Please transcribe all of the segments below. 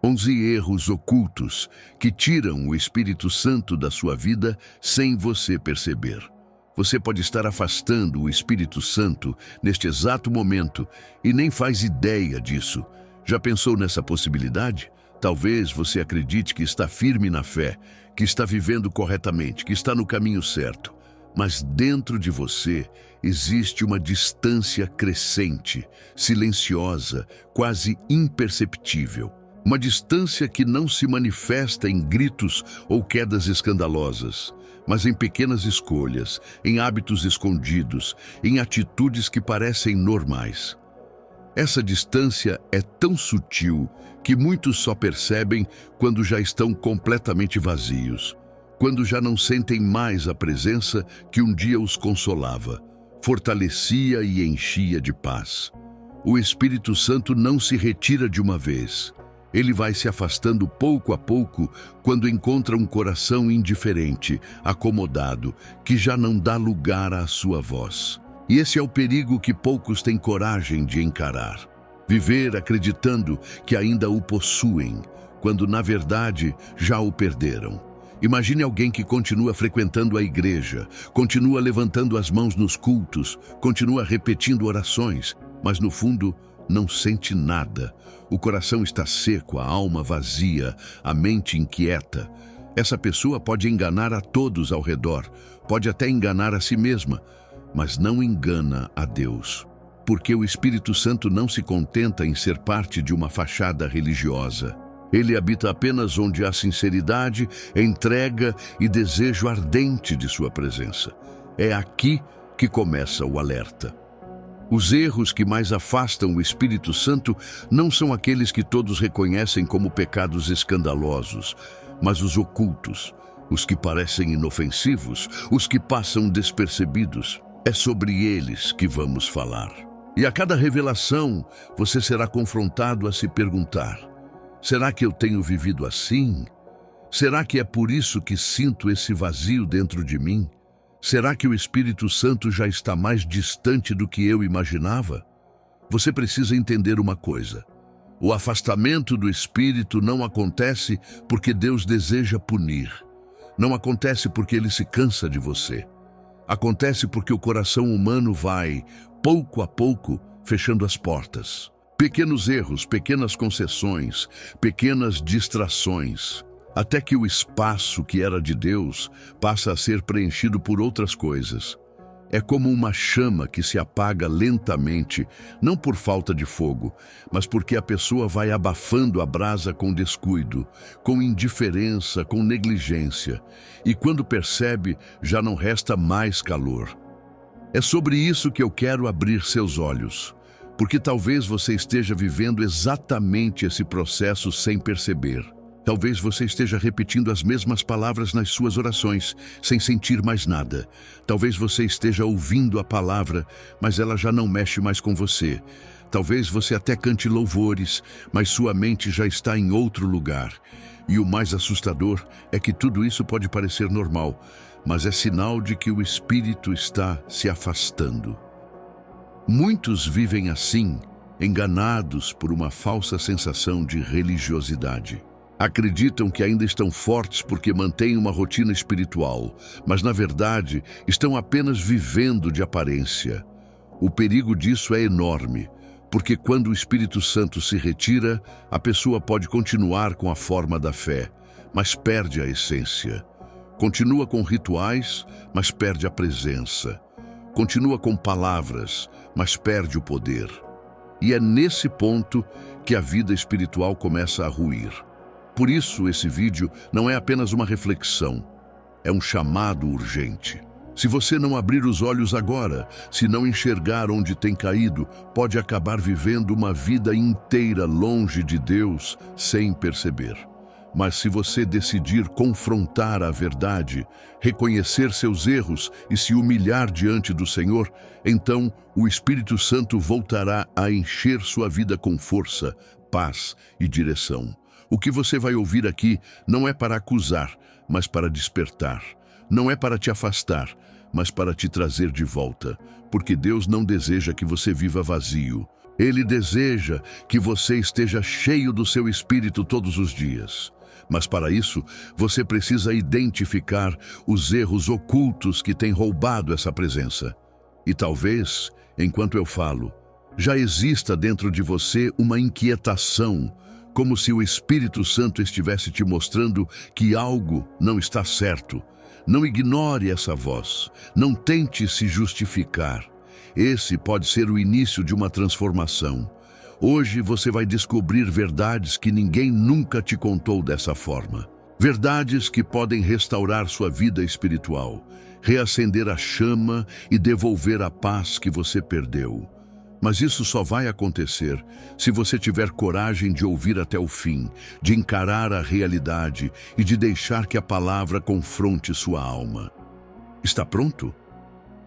11 erros ocultos que tiram o Espírito Santo da sua vida sem você perceber. Você pode estar afastando o Espírito Santo neste exato momento e nem faz ideia disso. Já pensou nessa possibilidade? Talvez você acredite que está firme na fé, que está vivendo corretamente, que está no caminho certo. Mas dentro de você existe uma distância crescente, silenciosa, quase imperceptível. Uma distância que não se manifesta em gritos ou quedas escandalosas, mas em pequenas escolhas, em hábitos escondidos, em atitudes que parecem normais. Essa distância é tão sutil que muitos só percebem quando já estão completamente vazios, quando já não sentem mais a presença que um dia os consolava, fortalecia e enchia de paz. O Espírito Santo não se retira de uma vez. Ele vai se afastando pouco a pouco quando encontra um coração indiferente, acomodado, que já não dá lugar à sua voz. E esse é o perigo que poucos têm coragem de encarar. Viver acreditando que ainda o possuem, quando na verdade já o perderam. Imagine alguém que continua frequentando a igreja, continua levantando as mãos nos cultos, continua repetindo orações, mas no fundo não sente nada. O coração está seco, a alma vazia, a mente inquieta. Essa pessoa pode enganar a todos ao redor, pode até enganar a si mesma, mas não engana a Deus. Porque o Espírito Santo não se contenta em ser parte de uma fachada religiosa. Ele habita apenas onde há sinceridade, entrega e desejo ardente de sua presença. É aqui que começa o alerta. Os erros que mais afastam o Espírito Santo não são aqueles que todos reconhecem como pecados escandalosos, mas os ocultos, os que parecem inofensivos, os que passam despercebidos. É sobre eles que vamos falar. E a cada revelação, você será confrontado a se perguntar: será que eu tenho vivido assim? Será que é por isso que sinto esse vazio dentro de mim? Será que o Espírito Santo já está mais distante do que eu imaginava? Você precisa entender uma coisa. O afastamento do Espírito não acontece porque Deus deseja punir. Não acontece porque Ele se cansa de você. Acontece porque o coração humano vai, pouco a pouco, fechando as portas. Pequenos erros, pequenas concessões, pequenas distrações, até que o espaço que era de Deus passa a ser preenchido por outras coisas. É como uma chama que se apaga lentamente, não por falta de fogo, mas porque a pessoa vai abafando a brasa com descuido, com indiferença, com negligência, e quando percebe, já não resta mais calor. É sobre isso que eu quero abrir seus olhos, porque talvez você esteja vivendo exatamente esse processo sem perceber. Talvez você esteja repetindo as mesmas palavras nas suas orações, sem sentir mais nada. Talvez você esteja ouvindo a palavra, mas ela já não mexe mais com você. Talvez você até cante louvores, mas sua mente já está em outro lugar. E o mais assustador é que tudo isso pode parecer normal, mas é sinal de que o Espírito está se afastando. Muitos vivem assim, enganados por uma falsa sensação de religiosidade. Acreditam que ainda estão fortes porque mantêm uma rotina espiritual, mas na verdade estão apenas vivendo de aparência. O perigo disso é enorme, porque quando o Espírito Santo se retira, a pessoa pode continuar com a forma da fé, mas perde a essência. Continua com rituais, mas perde a presença. Continua com palavras, mas perde o poder. E é nesse ponto que a vida espiritual começa a ruir. Por isso, esse vídeo não é apenas uma reflexão, é um chamado urgente. Se você não abrir os olhos agora, se não enxergar onde tem caído, pode acabar vivendo uma vida inteira longe de Deus sem perceber. Mas se você decidir confrontar a verdade, reconhecer seus erros e se humilhar diante do Senhor, então o Espírito Santo voltará a encher sua vida com força, paz e direção. O que você vai ouvir aqui não é para acusar, mas para despertar. Não é para te afastar, mas para te trazer de volta. Porque Deus não deseja que você viva vazio. Ele deseja que você esteja cheio do seu espírito todos os dias. Mas para isso, você precisa identificar os erros ocultos que têm roubado essa presença. E talvez, enquanto eu falo, já exista dentro de você uma inquietação, como se o Espírito Santo estivesse te mostrando que algo não está certo. Não ignore essa voz, não tente se justificar. Esse pode ser o início de uma transformação. Hoje você vai descobrir verdades que ninguém nunca te contou dessa forma. Verdades que podem restaurar sua vida espiritual, reacender a chama e devolver a paz que você perdeu. Mas isso só vai acontecer se você tiver coragem de ouvir até o fim, de encarar a realidade e de deixar que a palavra confronte sua alma. Está pronto?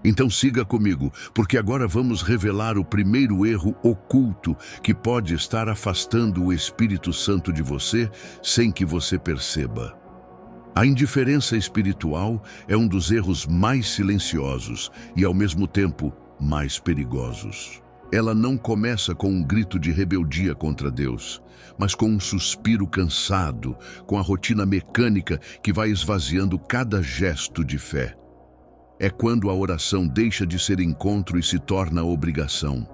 Então siga comigo, porque agora vamos revelar o primeiro erro oculto que pode estar afastando o Espírito Santo de você sem que você perceba. A indiferença espiritual é um dos erros mais silenciosos e, ao mesmo tempo, mais perigosos. Ela não começa com um grito de rebeldia contra Deus, mas com um suspiro cansado, com a rotina mecânica que vai esvaziando cada gesto de fé. É quando a oração deixa de ser encontro e se torna obrigação.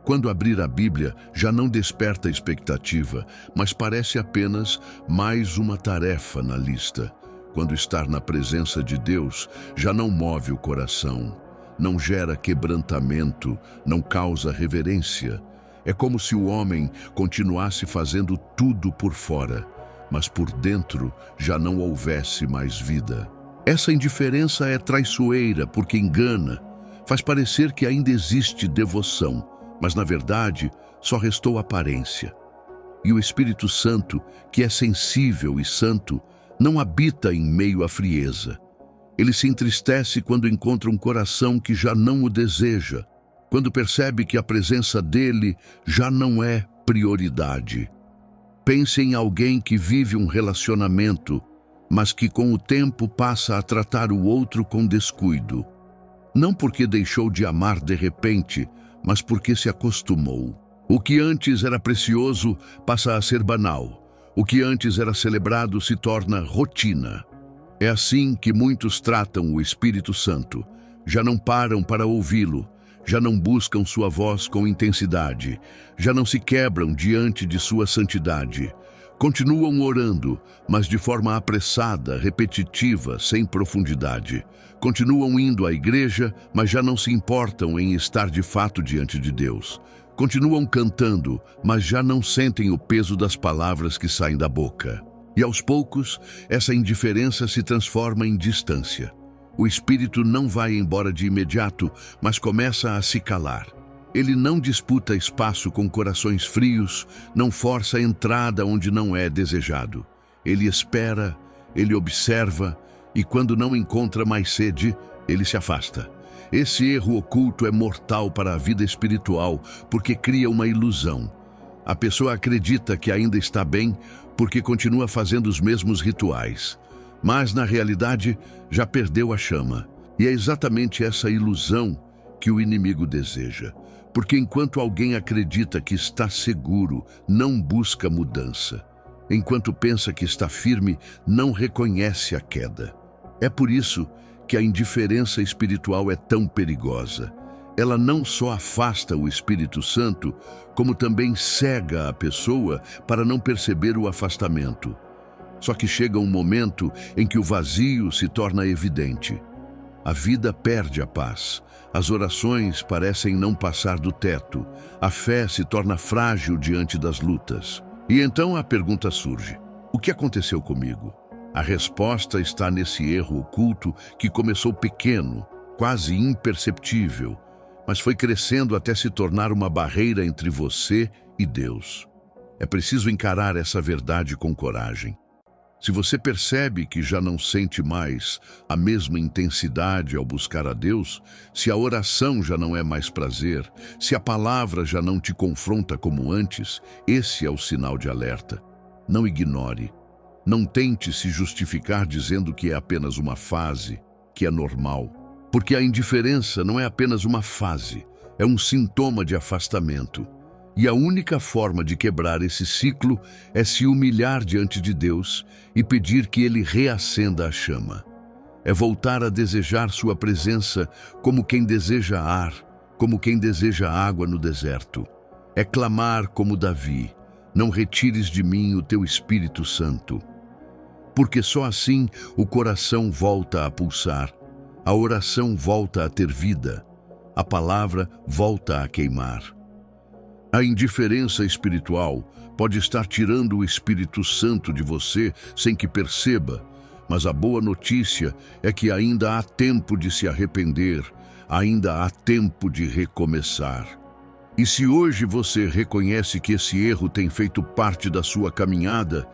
Quando abrir a Bíblia, já não desperta expectativa, mas parece apenas mais uma tarefa na lista. Quando estar na presença de Deus, já não move o coração, não gera quebrantamento, não causa reverência. É como se o homem continuasse fazendo tudo por fora, mas por dentro já não houvesse mais vida. Essa indiferença é traiçoeira porque engana, faz parecer que ainda existe devoção, mas na verdade só restou aparência. E o Espírito Santo, que é sensível e santo, não habita em meio à frieza. Ele se entristece quando encontra um coração que já não o deseja, quando percebe que a presença dele já não é prioridade. Pense em alguém que vive um relacionamento, mas que com o tempo passa a tratar o outro com descuido. Não porque deixou de amar de repente, mas porque se acostumou. O que antes era precioso passa a ser banal. O que antes era celebrado se torna rotina. É assim que muitos tratam o Espírito Santo. Já não param para ouvi-lo, já não buscam sua voz com intensidade, já não se quebram diante de sua santidade. Continuam orando, mas de forma apressada, repetitiva, sem profundidade. Continuam indo à igreja, mas já não se importam em estar de fato diante de Deus. Continuam cantando, mas já não sentem o peso das palavras que saem da boca. E aos poucos, essa indiferença se transforma em distância. O espírito não vai embora de imediato, mas começa a se calar. Ele não disputa espaço com corações frios, não força a entrada onde não é desejado. Ele espera, ele observa, e quando não encontra mais sede, ele se afasta. Esse erro oculto é mortal para a vida espiritual, porque cria uma ilusão. A pessoa acredita que ainda está bem, porque continua fazendo os mesmos rituais. Mas, na realidade, já perdeu a chama. E é exatamente essa ilusão que o inimigo deseja. Porque enquanto alguém acredita que está seguro, não busca mudança. Enquanto pensa que está firme, não reconhece a queda. É por isso que a indiferença espiritual é tão perigosa. Ela não só afasta o Espírito Santo, como também cega a pessoa para não perceber o afastamento. Só que chega um momento em que o vazio se torna evidente. A vida perde a paz. As orações parecem não passar do teto. A fé se torna frágil diante das lutas. E então a pergunta surge: o que aconteceu comigo? A resposta está nesse erro oculto que começou pequeno, quase imperceptível, mas foi crescendo até se tornar uma barreira entre você e Deus. É preciso encarar essa verdade com coragem. Se você percebe que já não sente mais a mesma intensidade ao buscar a Deus, se a oração já não é mais prazer, se a palavra já não te confronta como antes, esse é o sinal de alerta. Não ignore. Não tente se justificar dizendo que é apenas uma fase, que é normal. Porque a indiferença não é apenas uma fase. é um sintoma de afastamento. E a única forma de quebrar esse ciclo é se humilhar diante de Deus e pedir que Ele reacenda a chama. É voltar a desejar sua presença como quem deseja ar, como quem deseja água no deserto. É clamar como Davi: não retires de mim o teu Espírito Santo. Porque só assim o coração volta a pulsar, a oração volta a ter vida, a palavra volta a queimar. A indiferença espiritual pode estar tirando o Espírito Santo de você sem que perceba, mas a boa notícia é que ainda há tempo de se arrepender, ainda há tempo de recomeçar. E se hoje você reconhece que esse erro tem feito parte da sua caminhada,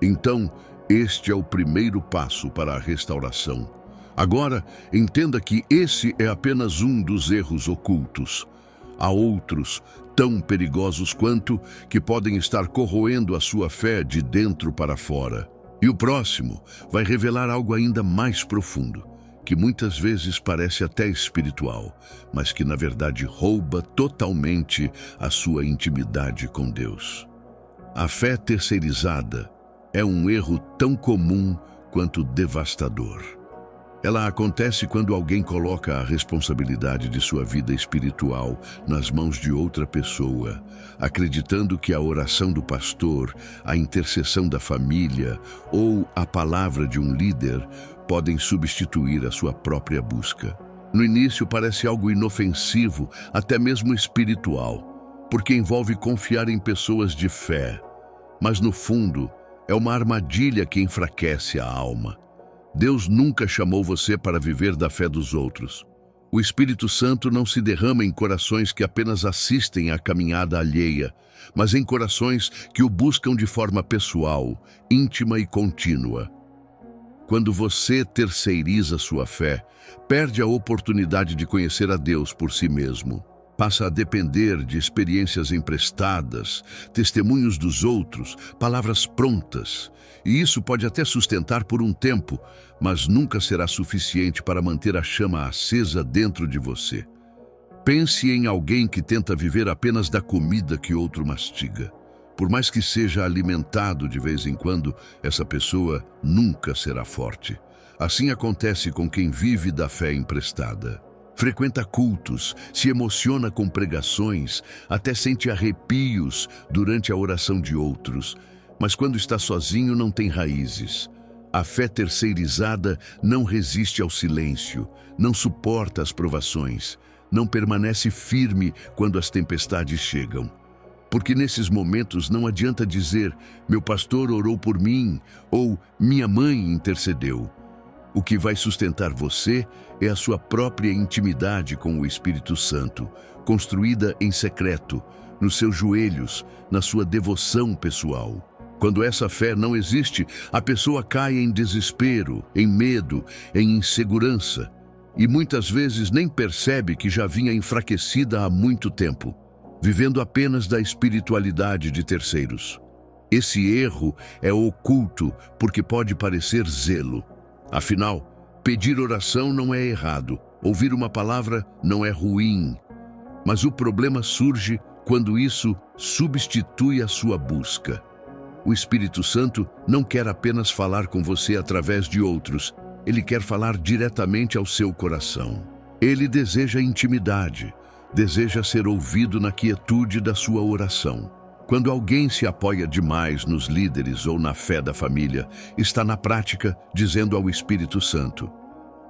então este é o primeiro passo para a restauração. Agora, entenda que esse é apenas um dos erros ocultos. Há outros, tão perigosos quanto, que podem estar corroendo a sua fé de dentro para fora. E o próximo vai revelar algo ainda mais profundo, que muitas vezes parece até espiritual, mas que na verdade rouba totalmente a sua intimidade com Deus. A fé terceirizada é um erro tão comum quanto devastador. Ela acontece quando alguém coloca a responsabilidade de sua vida espiritual nas mãos de outra pessoa, acreditando que a oração do pastor, a intercessão da família ou a palavra de um líder podem substituir a sua própria busca. No início parece algo inofensivo, até mesmo espiritual, porque envolve confiar em pessoas de fé, mas no fundo é uma armadilha que enfraquece a alma. Deus nunca chamou você para viver da fé dos outros. O Espírito Santo não se derrama em corações que apenas assistem à caminhada alheia, mas em corações que o buscam de forma pessoal, íntima e contínua. Quando você terceiriza sua fé, perde a oportunidade de conhecer a Deus por si mesmo. Passa a depender de experiências emprestadas, testemunhos dos outros, palavras prontas. E isso pode até sustentar por um tempo, mas nunca será suficiente para manter a chama acesa dentro de você. Pense em alguém que tenta viver apenas da comida que outro mastiga. Por mais que seja alimentado de vez em quando, essa pessoa nunca será forte. Assim acontece com quem vive da fé emprestada. Frequenta cultos, se emociona com pregações, até sente arrepios durante a oração de outros, mas quando está sozinho não tem raízes. A fé terceirizada não resiste ao silêncio, não suporta as provações, não permanece firme quando as tempestades chegam. Porque nesses momentos não adianta dizer: meu pastor orou por mim, ou minha mãe intercedeu. O que vai sustentar você é a sua própria intimidade com o Espírito Santo, construída em secreto, nos seus joelhos, na sua devoção pessoal. Quando essa fé não existe, a pessoa cai em desespero, em medo, em insegurança, e muitas vezes nem percebe que já vinha enfraquecida há muito tempo, vivendo apenas da espiritualidade de terceiros. Esse erro é oculto porque pode parecer zelo. Afinal, pedir oração não é errado, ouvir uma palavra não é ruim. Mas o problema surge quando isso substitui a sua busca. O Espírito Santo não quer apenas falar com você através de outros, ele quer falar diretamente ao seu coração. Ele deseja intimidade, deseja ser ouvido na quietude da sua oração. Quando alguém se apoia demais nos líderes ou na fé da família, está na prática dizendo ao Espírito Santo: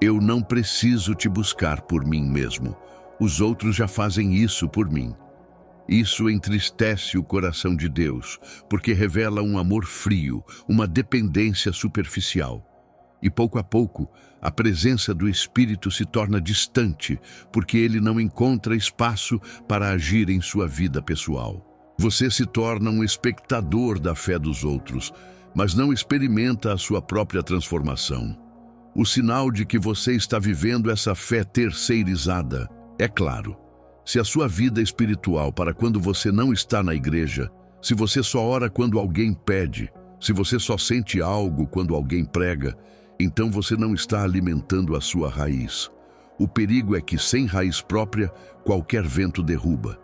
eu não preciso te buscar por mim mesmo, os outros já fazem isso por mim. Isso entristece o coração de Deus, porque revela um amor frio, uma dependência superficial. E pouco a pouco, a presença do Espírito se torna distante, porque ele não encontra espaço para agir em sua vida pessoal. Você se torna um espectador da fé dos outros, mas não experimenta a sua própria transformação. O sinal de que você está vivendo essa fé terceirizada é claro. Se a sua vida espiritual para quando você não está na igreja, se você só ora quando alguém pede, se você só sente algo quando alguém prega, então você não está alimentando a sua raiz. O perigo é que, sem raiz própria, qualquer vento derruba.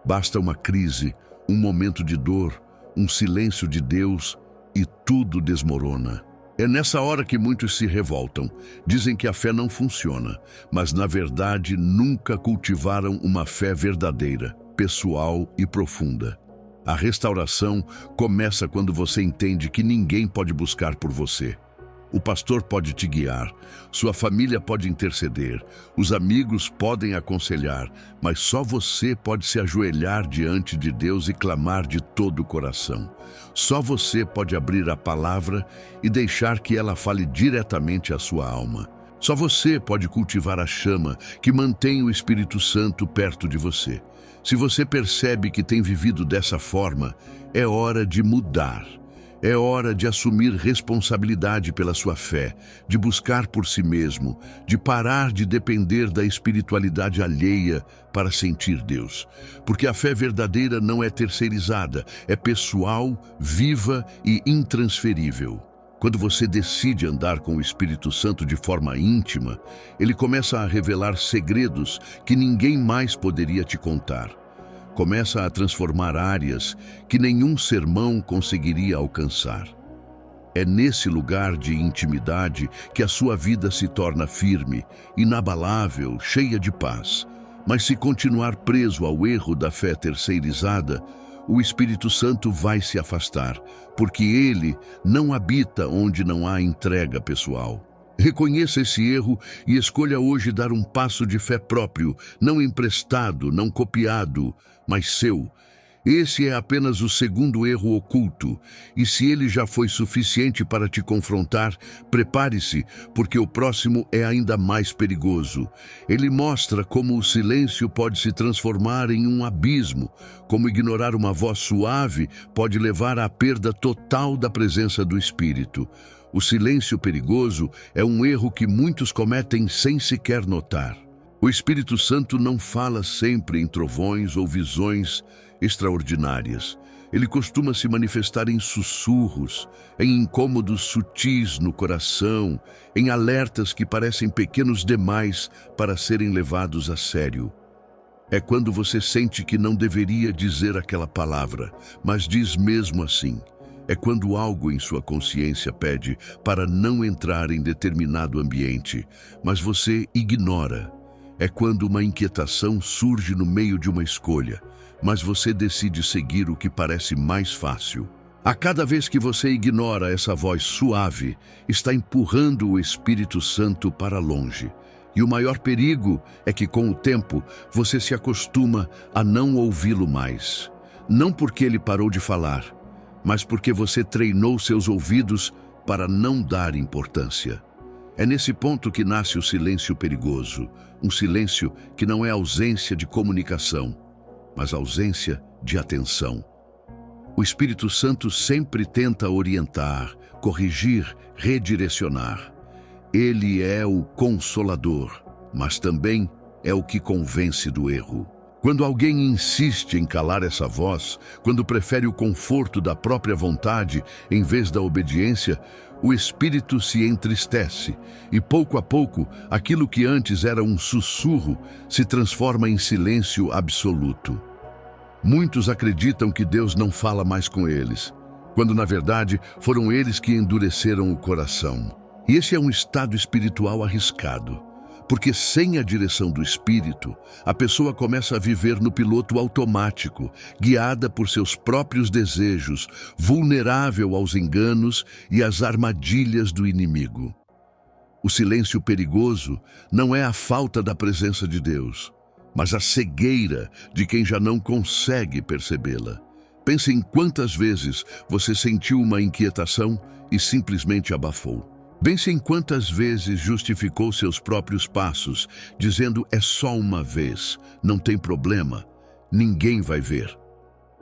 Basta uma crise, um momento de dor, um silêncio de Deus e tudo desmorona. É nessa hora que muitos se revoltam. Dizem que a fé não funciona, mas na verdade nunca cultivaram uma fé verdadeira, pessoal e profunda. A restauração começa quando você entende que ninguém pode buscar por você. O pastor pode te guiar, sua família pode interceder, os amigos podem aconselhar, mas só você pode se ajoelhar diante de Deus e clamar de todo o coração. Só você pode abrir a palavra e deixar que ela fale diretamente à sua alma. Só você pode cultivar a chama que mantém o Espírito Santo perto de você. Se você percebe que tem vivido dessa forma, é hora de mudar. É hora de assumir responsabilidade pela sua fé, de buscar por si mesmo, de parar de depender da espiritualidade alheia para sentir Deus. Porque a fé verdadeira não é terceirizada, é pessoal, viva e intransferível. Quando você decide andar com o Espírito Santo de forma íntima, ele começa a revelar segredos que ninguém mais poderia te contar. Começa a transformar áreas que nenhum sermão conseguiria alcançar. É nesse lugar de intimidade que a sua vida se torna firme, inabalável, cheia de paz. Mas se continuar preso ao erro da fé terceirizada, o Espírito Santo vai se afastar, porque ele não habita onde não há entrega pessoal. Reconheça esse erro e escolha hoje dar um passo de fé próprio, não emprestado, não copiado, mas seu. Esse é apenas o segundo erro oculto, e se ele já foi suficiente para te confrontar, prepare-se, porque o próximo é ainda mais perigoso. Ele mostra como o silêncio pode se transformar em um abismo, como ignorar uma voz suave pode levar à perda total da presença do Espírito. O silêncio perigoso é um erro que muitos cometem sem sequer notar. O Espírito Santo não fala sempre em trovões ou visões extraordinárias. Ele costuma se manifestar em sussurros, em incômodos sutis no coração, em alertas que parecem pequenos demais para serem levados a sério. É quando você sente que não deveria dizer aquela palavra, mas diz mesmo assim. É quando algo em sua consciência pede para não entrar em determinado ambiente, mas você ignora. É quando uma inquietação surge no meio de uma escolha, mas você decide seguir o que parece mais fácil. A cada vez que você ignora essa voz suave, está empurrando o Espírito Santo para longe. E o maior perigo é que, com o tempo, você se acostuma a não ouvi-lo mais. Não porque ele parou de falar, mas porque você treinou seus ouvidos para não dar importância. É nesse ponto que nasce o silêncio perigoso, um silêncio que não é ausência de comunicação, mas ausência de atenção. O Espírito Santo sempre tenta orientar, corrigir, redirecionar. Ele é o Consolador, mas também é o que convence do erro. Quando alguém insiste em calar essa voz, quando prefere o conforto da própria vontade em vez da obediência, o espírito se entristece e, pouco a pouco, aquilo que antes era um sussurro se transforma em silêncio absoluto. Muitos acreditam que Deus não fala mais com eles, quando na verdade foram eles que endureceram o coração. E esse é um estado espiritual arriscado. Porque sem a direção do Espírito, a pessoa começa a viver no piloto automático, guiada por seus próprios desejos, vulnerável aos enganos e às armadilhas do inimigo. O silêncio perigoso não é a falta da presença de Deus, mas a cegueira de quem já não consegue percebê-la. Pense em quantas vezes você sentiu uma inquietação e simplesmente abafou. Pense em quantas vezes justificou seus próprios passos, dizendo é só uma vez, não tem problema, ninguém vai ver.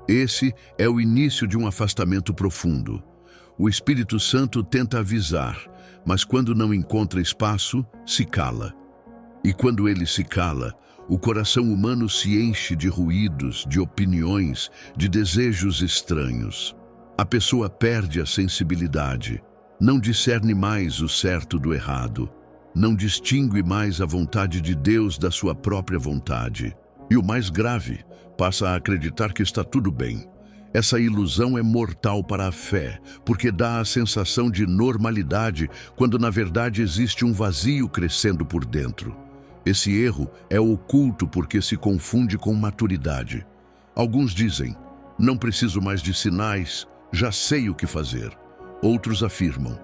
Esse é o início de um afastamento profundo. O Espírito Santo tenta avisar, mas quando não encontra espaço, se cala. E quando ele se cala, o coração humano se enche de ruídos, de opiniões, de desejos estranhos. A pessoa perde a sensibilidade. Não discerne mais o certo do errado. Não distingue mais a vontade de Deus da sua própria vontade. E o mais grave, passa a acreditar que está tudo bem. Essa ilusão é mortal para a fé, porque dá a sensação de normalidade, quando na verdade existe um vazio crescendo por dentro. Esse erro é oculto porque se confunde com maturidade. Alguns dizem, não preciso mais de sinais, já sei o que fazer. Outros afirmam,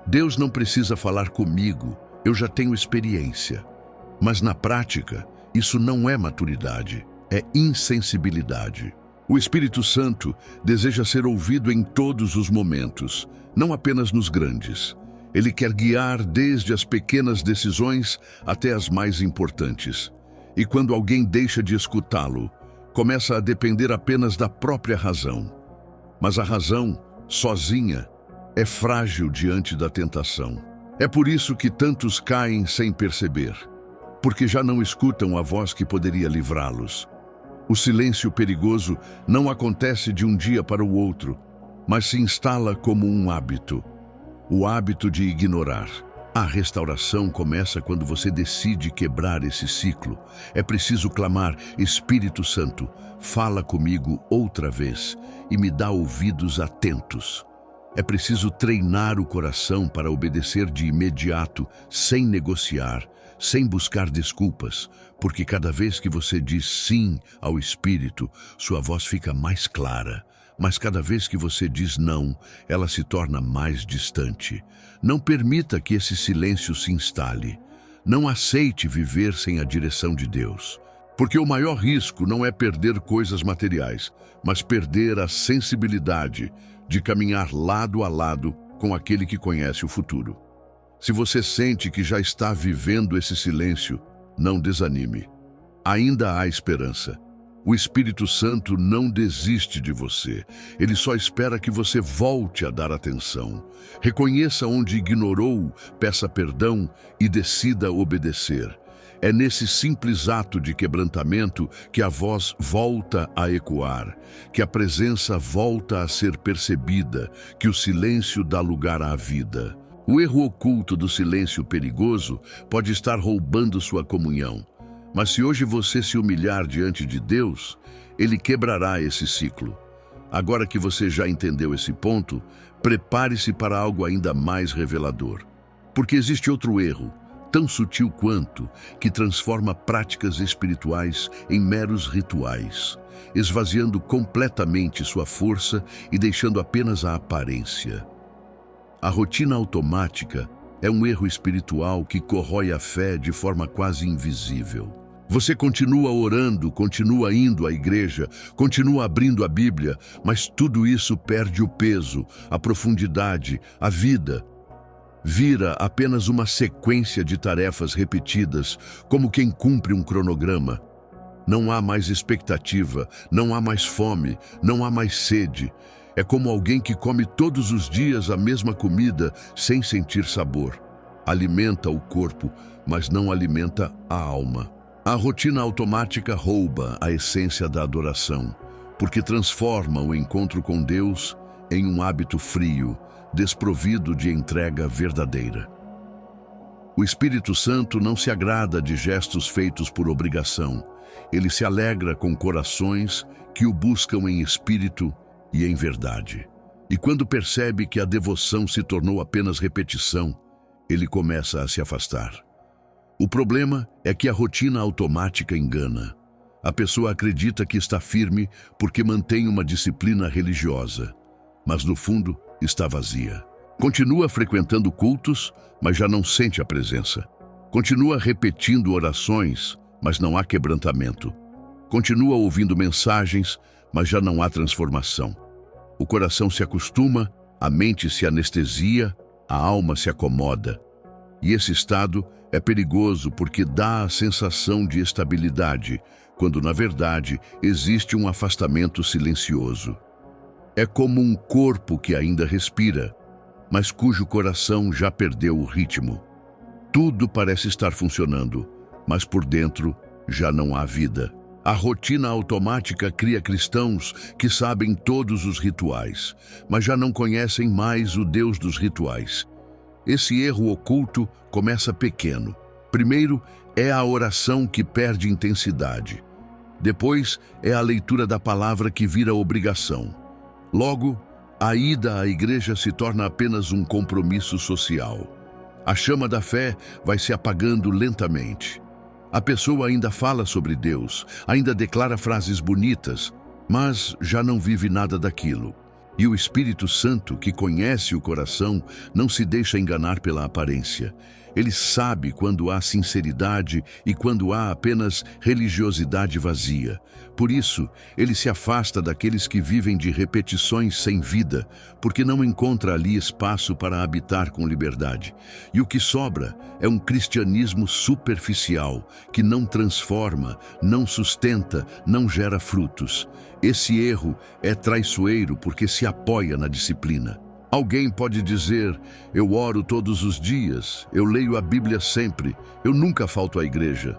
Deus não precisa falar comigo, eu já tenho experiência. Mas na prática, isso não é maturidade, é insensibilidade. O Espírito Santo deseja ser ouvido em todos os momentos, não apenas nos grandes. Ele quer guiar desde as pequenas decisões até as mais importantes. E quando alguém deixa de escutá-lo, começa a depender apenas da própria razão. Mas a razão, sozinha, é frágil diante da tentação. É por isso que tantos caem sem perceber, porque já não escutam a voz que poderia livrá-los. O silêncio perigoso não acontece de um dia para o outro, mas se instala como um hábito. O hábito de ignorar. A restauração começa quando você decide quebrar esse ciclo. É preciso clamar, Espírito Santo, fala comigo outra vez e me dá ouvidos atentos. É preciso treinar o coração para obedecer de imediato, sem negociar, sem buscar desculpas, porque cada vez que você diz sim ao Espírito, sua voz fica mais clara. Mas cada vez que você diz não, ela se torna mais distante. Não permita que esse silêncio se instale. Não aceite viver sem a direção de Deus. Porque o maior risco não é perder coisas materiais, mas perder a sensibilidade de caminhar lado a lado com aquele que conhece o futuro. Se você sente que já está vivendo esse silêncio, não desanime. Ainda há esperança. O Espírito Santo não desiste de você. Ele só espera que você volte a dar atenção. Reconheça onde ignorou, peça perdão e decida obedecer. É nesse simples ato de quebrantamento que a voz volta a ecoar, que a presença volta a ser percebida, que o silêncio dá lugar à vida. O erro oculto do silêncio perigoso pode estar roubando sua comunhão. Mas se hoje você se humilhar diante de Deus, Ele quebrará esse ciclo. Agora que você já entendeu esse ponto, prepare-se para algo ainda mais revelador. Porque existe outro erro, tão sutil quanto, que transforma práticas espirituais em meros rituais, esvaziando completamente sua força e deixando apenas a aparência. A rotina automática é um erro espiritual que corrói a fé de forma quase invisível. Você continua orando, continua indo à igreja, continua abrindo a Bíblia, mas tudo isso perde o peso, a profundidade, a vida. Vira apenas uma sequência de tarefas repetidas, como quem cumpre um cronograma. Não há mais expectativa, não há mais fome, não há mais sede. É como alguém que come todos os dias a mesma comida sem sentir sabor. Alimenta o corpo, mas não alimenta a alma. A rotina automática rouba a essência da adoração, porque transforma o encontro com Deus em um hábito frio, desprovido de entrega verdadeira. O Espírito Santo não se agrada de gestos feitos por obrigação. Ele se alegra com corações que o buscam em espírito e em verdade. E quando percebe que a devoção se tornou apenas repetição, ele começa a se afastar. O problema é que a rotina automática engana. A pessoa acredita que está firme porque mantém uma disciplina religiosa, mas no fundo está vazia. Continua frequentando cultos, mas já não sente a presença. Continua repetindo orações, mas não há quebrantamento. Continua ouvindo mensagens, mas já não há transformação. O coração se acostuma, a mente se anestesia, a alma se acomoda. E esse estado é perigoso porque dá a sensação de estabilidade, quando na verdade existe um afastamento silencioso. É como um corpo que ainda respira, mas cujo coração já perdeu o ritmo. Tudo parece estar funcionando, mas por dentro já não há vida. A rotina automática cria cristãos que sabem todos os rituais, mas já não conhecem mais o Deus dos rituais. Esse erro oculto começa pequeno. Primeiro, é a oração que perde intensidade. Depois, é a leitura da palavra que vira obrigação. Logo, a ida à igreja se torna apenas um compromisso social. A chama da fé vai se apagando lentamente. A pessoa ainda fala sobre Deus, ainda declara frases bonitas, mas já não vive nada daquilo. E o Espírito Santo, que conhece o coração, não se deixa enganar pela aparência. Ele sabe quando há sinceridade e quando há apenas religiosidade vazia. Por isso, ele se afasta daqueles que vivem de repetições sem vida, porque não encontra ali espaço para habitar com liberdade. E o que sobra é um cristianismo superficial, que não transforma, não sustenta, não gera frutos. Esse erro é traiçoeiro porque se apoia na disciplina. Alguém pode dizer, eu oro todos os dias, eu leio a Bíblia sempre, eu nunca falto à igreja.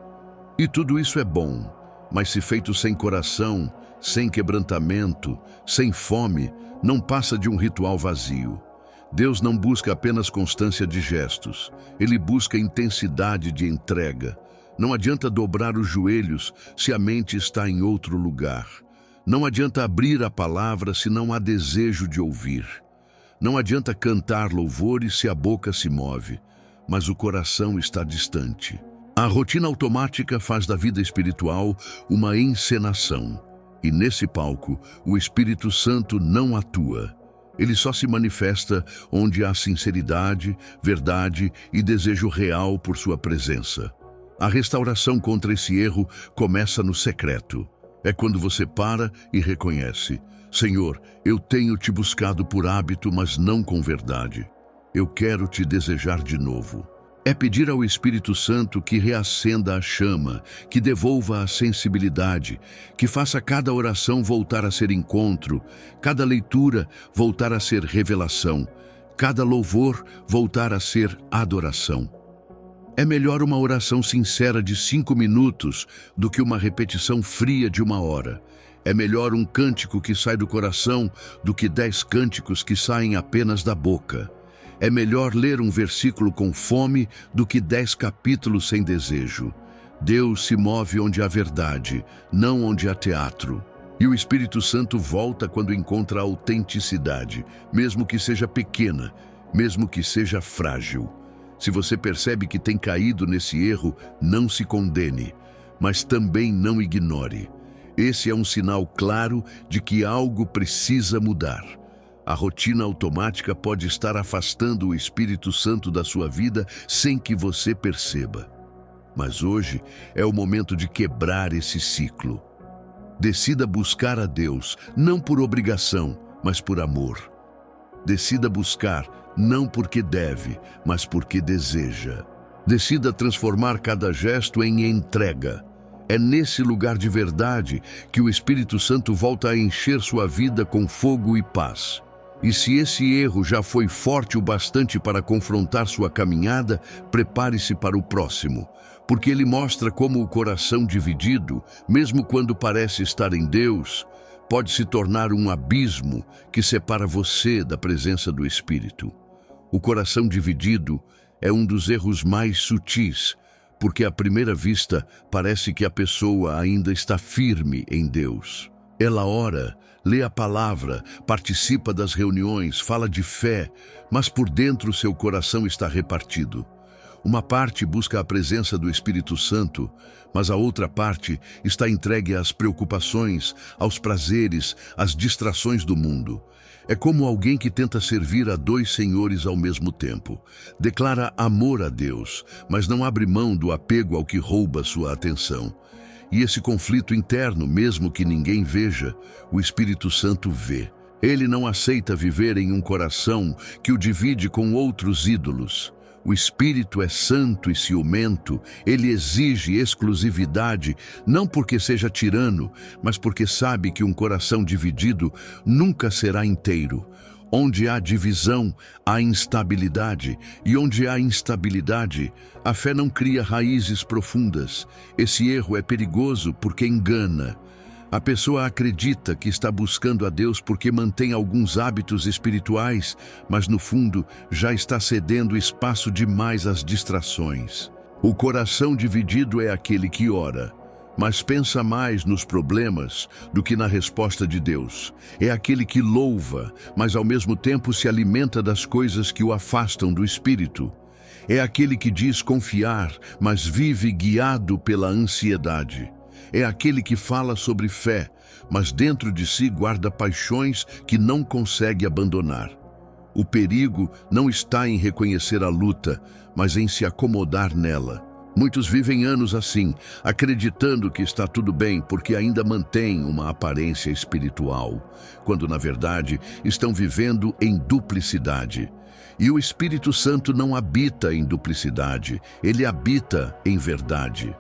E tudo isso é bom, mas se feito sem coração, sem quebrantamento, sem fome, não passa de um ritual vazio. Deus não busca apenas constância de gestos, Ele busca intensidade de entrega. Não adianta dobrar os joelhos se a mente está em outro lugar. Não adianta abrir a palavra se não há desejo de ouvir. Não adianta cantar louvores se a boca se move, mas o coração está distante. A rotina automática faz da vida espiritual uma encenação, e nesse palco o Espírito Santo não atua. Ele só se manifesta onde há sinceridade, verdade e desejo real por sua presença. A restauração contra esse erro começa no secreto. É quando você para e reconhece: Senhor, eu tenho te buscado por hábito, mas não com verdade. Eu quero te desejar de novo. É pedir ao Espírito Santo que reacenda a chama, que devolva a sensibilidade, que faça cada oração voltar a ser encontro, cada leitura voltar a ser revelação, cada louvor voltar a ser adoração. É melhor uma oração sincera de 5 minutos do que uma repetição fria de 1 hora. É melhor um cântico que sai do coração do que 10 cânticos que saem apenas da boca. É melhor ler um versículo com fome do que 10 capítulos sem desejo. Deus se move onde há verdade, não onde há teatro. E o Espírito Santo volta quando encontra a autenticidade, mesmo que seja pequena, mesmo que seja frágil. Se você percebe que tem caído nesse erro, não se condene, mas também não ignore. Esse é um sinal claro de que algo precisa mudar. A rotina automática pode estar afastando o Espírito Santo da sua vida sem que você perceba. Mas hoje é o momento de quebrar esse ciclo. Decida buscar a Deus, não por obrigação, mas por amor. Decida buscar, não porque deve, mas porque deseja. Decida transformar cada gesto em entrega. É nesse lugar de verdade que o Espírito Santo volta a encher sua vida com fogo e paz. E se esse erro já foi forte o bastante para confrontar sua caminhada, prepare-se para o próximo, porque ele mostra como o coração dividido, mesmo quando parece estar em Deus, pode se tornar um abismo que separa você da presença do Espírito. O coração dividido é um dos erros mais sutis, porque à primeira vista parece que a pessoa ainda está firme em Deus. Ela ora, lê a palavra, participa das reuniões, fala de fé, mas por dentro seu coração está repartido. Uma parte busca a presença do Espírito Santo, mas a outra parte está entregue às preocupações, aos prazeres, às distrações do mundo. É como alguém que tenta servir a 2 senhores ao mesmo tempo. Declara amor a Deus, mas não abre mão do apego ao que rouba sua atenção. E esse conflito interno, mesmo que ninguém veja, o Espírito Santo vê. Ele não aceita viver em um coração que o divide com outros ídolos. O Espírito é santo e ciumento, ele exige exclusividade, não porque seja tirano, mas porque sabe que um coração dividido nunca será inteiro. Onde há divisão, há instabilidade, e onde há instabilidade, a fé não cria raízes profundas. Esse erro é perigoso porque engana. A pessoa acredita que está buscando a Deus porque mantém alguns hábitos espirituais, mas no fundo já está cedendo espaço demais às distrações. O coração dividido é aquele que ora, mas pensa mais nos problemas do que na resposta de Deus. É aquele que louva, mas ao mesmo tempo se alimenta das coisas que o afastam do Espírito. É aquele que diz confiar, mas vive guiado pela ansiedade. É aquele que fala sobre fé, mas dentro de si guarda paixões que não consegue abandonar. O perigo não está em reconhecer a luta, mas em se acomodar nela. Muitos vivem anos assim, acreditando que está tudo bem porque ainda mantêm uma aparência espiritual, quando na verdade estão vivendo em duplicidade. E o Espírito Santo não habita em duplicidade, ele habita em verdade.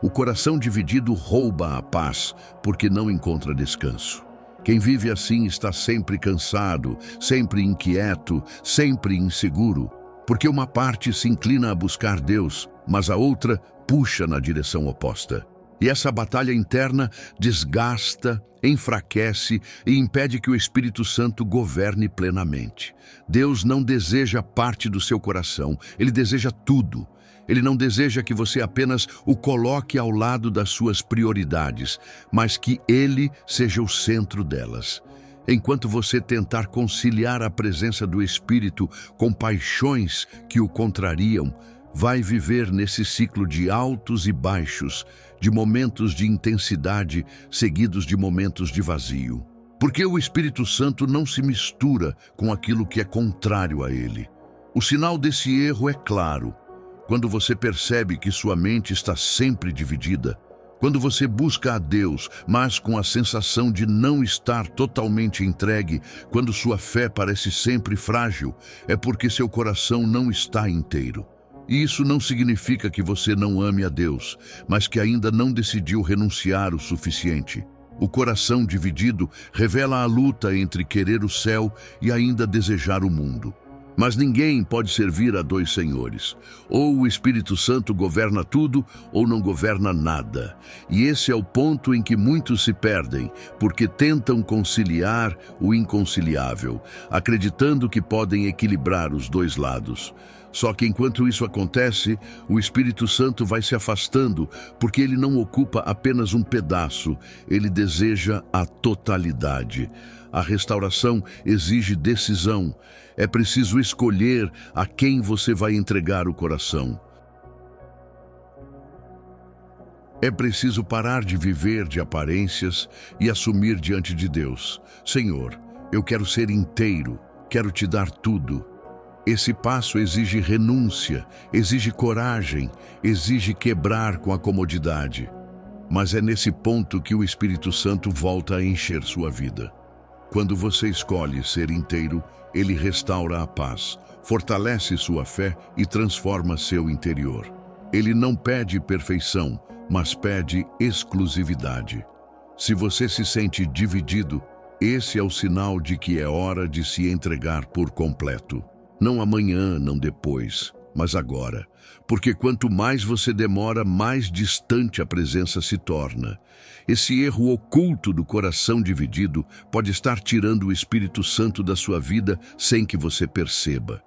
O coração dividido rouba a paz, porque não encontra descanso. Quem vive assim está sempre cansado, sempre inquieto, sempre inseguro, porque uma parte se inclina a buscar Deus, mas a outra puxa na direção oposta. E essa batalha interna desgasta, enfraquece e impede que o Espírito Santo governe plenamente. Deus não deseja parte do seu coração, ele deseja tudo. Ele não deseja que você apenas o coloque ao lado das suas prioridades, mas que ele seja o centro delas. Enquanto você tentar conciliar a presença do Espírito com paixões que o contrariam, vai viver nesse ciclo de altos e baixos, de momentos de intensidade seguidos de momentos de vazio. Porque o Espírito Santo não se mistura com aquilo que é contrário a ele. O sinal desse erro é claro. Quando você percebe que sua mente está sempre dividida, quando você busca a Deus, mas com a sensação de não estar totalmente entregue, quando sua fé parece sempre frágil, é porque seu coração não está inteiro. E isso não significa que você não ame a Deus, mas que ainda não decidiu renunciar o suficiente. O coração dividido revela a luta entre querer o céu e ainda desejar o mundo. Mas ninguém pode servir a dois senhores. Ou o Espírito Santo governa tudo, ou não governa nada. E esse é o ponto em que muitos se perdem, porque tentam conciliar o inconciliável, acreditando que podem equilibrar os dois lados. Só que enquanto isso acontece, o Espírito Santo vai se afastando, porque ele não ocupa apenas um pedaço, ele deseja a totalidade. A restauração exige decisão. É preciso escolher a quem você vai entregar o coração. É preciso parar de viver de aparências e assumir diante de Deus: Senhor, eu quero ser inteiro, quero te dar tudo. Esse passo exige renúncia, exige coragem, exige quebrar com a comodidade. Mas é nesse ponto que o Espírito Santo volta a encher sua vida. Quando você escolhe ser inteiro, ele restaura a paz, fortalece sua fé e transforma seu interior. Ele não pede perfeição, mas pede exclusividade. Se você se sente dividido, esse é o sinal de que é hora de se entregar por completo. Não amanhã, não depois, mas agora. Porque quanto mais você demora, mais distante a presença se torna. Esse erro oculto do coração dividido pode estar tirando o Espírito Santo da sua vida sem que você perceba.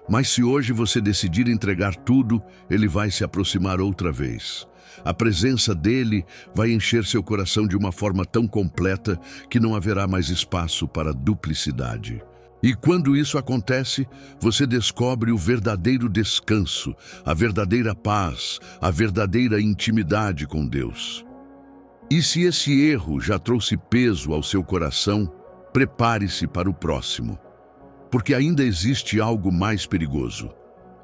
Mas se hoje você decidir entregar tudo, ele vai se aproximar outra vez. A presença dele vai encher seu coração de uma forma tão completa que não haverá mais espaço para duplicidade. E quando isso acontece, você descobre o verdadeiro descanso, a verdadeira paz, a verdadeira intimidade com Deus. E se esse erro já trouxe peso ao seu coração, prepare-se para o próximo. Porque ainda existe algo mais perigoso: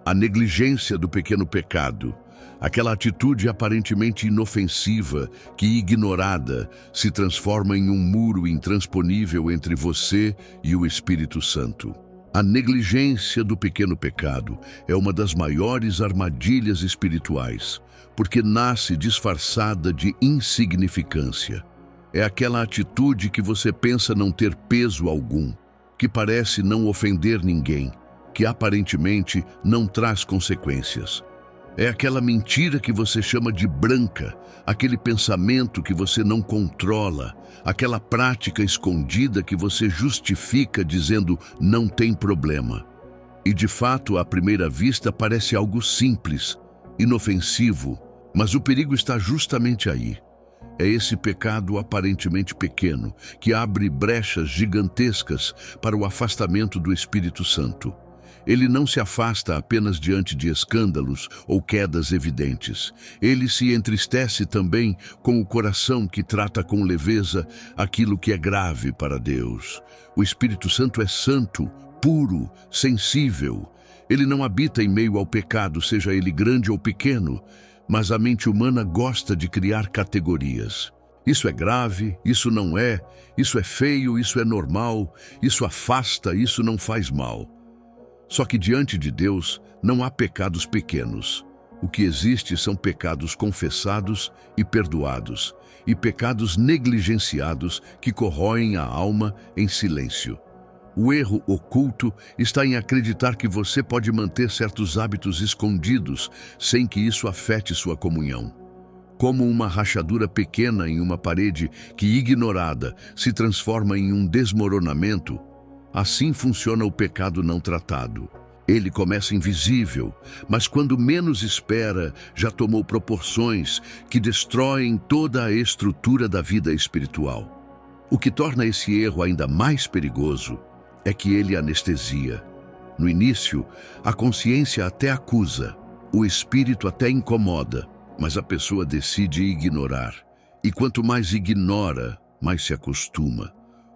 a negligência do pequeno pecado. Aquela atitude aparentemente inofensiva que, ignorada, se transforma em um muro intransponível entre você e o Espírito Santo. A negligência do pequeno pecado é uma das maiores armadilhas espirituais, porque nasce disfarçada de insignificância. É aquela atitude que você pensa não ter peso algum, que parece não ofender ninguém, que aparentemente não traz consequências. É aquela mentira que você chama de branca, aquele pensamento que você não controla, aquela prática escondida que você justifica dizendo não tem problema. E de fato, à primeira vista, parece algo simples, inofensivo, mas o perigo está justamente aí. É esse pecado aparentemente pequeno que abre brechas gigantescas para o afastamento do Espírito Santo. Ele não se afasta apenas diante de escândalos ou quedas evidentes. Ele se entristece também com o coração que trata com leveza aquilo que é grave para Deus. O Espírito Santo é santo, puro, sensível. Ele não habita em meio ao pecado, seja ele grande ou pequeno, mas a mente humana gosta de criar categorias. Isso é grave, isso não é, isso é feio, isso é normal, isso afasta, isso não faz mal. Só que diante de Deus não há pecados pequenos. O que existe são pecados confessados e perdoados, e pecados negligenciados que corroem a alma em silêncio. O erro oculto está em acreditar que você pode manter certos hábitos escondidos sem que isso afete sua comunhão. Como uma rachadura pequena em uma parede que, ignorada, se transforma em um desmoronamento, assim funciona o pecado não tratado. Ele começa invisível, mas quando menos espera, já tomou proporções que destroem toda a estrutura da vida espiritual. O que torna esse erro ainda mais perigoso é que ele anestesia. No início, a consciência até acusa, o espírito até incomoda, mas a pessoa decide ignorar. E quanto mais ignora, mais se acostuma.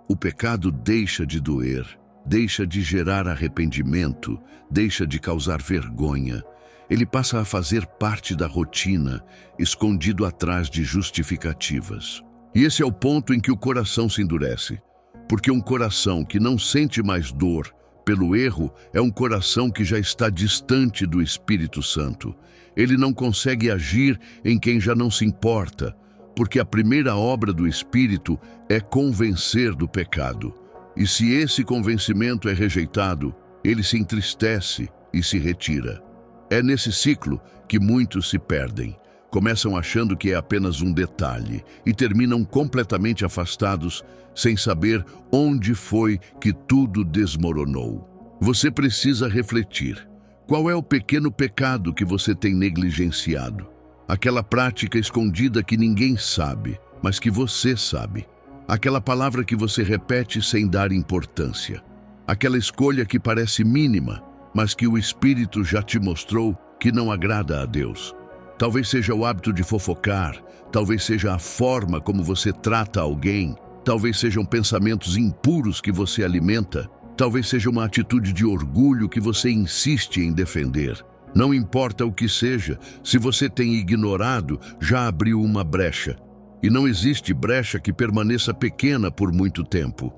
O pecado deixa de doer, deixa de gerar arrependimento, deixa de causar vergonha. Ele passa a fazer parte da rotina, escondido atrás de justificativas. E esse é o ponto em que o coração se endurece. Porque um coração que não sente mais dor pelo erro é um coração que já está distante do Espírito Santo. Ele não consegue agir em quem já não se importa, porque a primeira obra do Espírito é convencer do pecado. E se esse convencimento é rejeitado, ele se entristece e se retira. É nesse ciclo que muitos se perdem. Começam achando que é apenas um detalhe e terminam completamente afastados, sem saber onde foi que tudo desmoronou. Você precisa refletir. Qual é o pequeno pecado que você tem negligenciado? Aquela prática escondida que ninguém sabe, mas que você sabe. Aquela palavra que você repete sem dar importância. Aquela escolha que parece mínima, mas que o Espírito já te mostrou que não agrada a Deus. Talvez seja o hábito de fofocar, talvez seja a forma como você trata alguém, talvez sejam pensamentos impuros que você alimenta, talvez seja uma atitude de orgulho que você insiste em defender. Não importa o que seja, se você tem ignorado, já abriu uma brecha. E não existe brecha que permaneça pequena por muito tempo.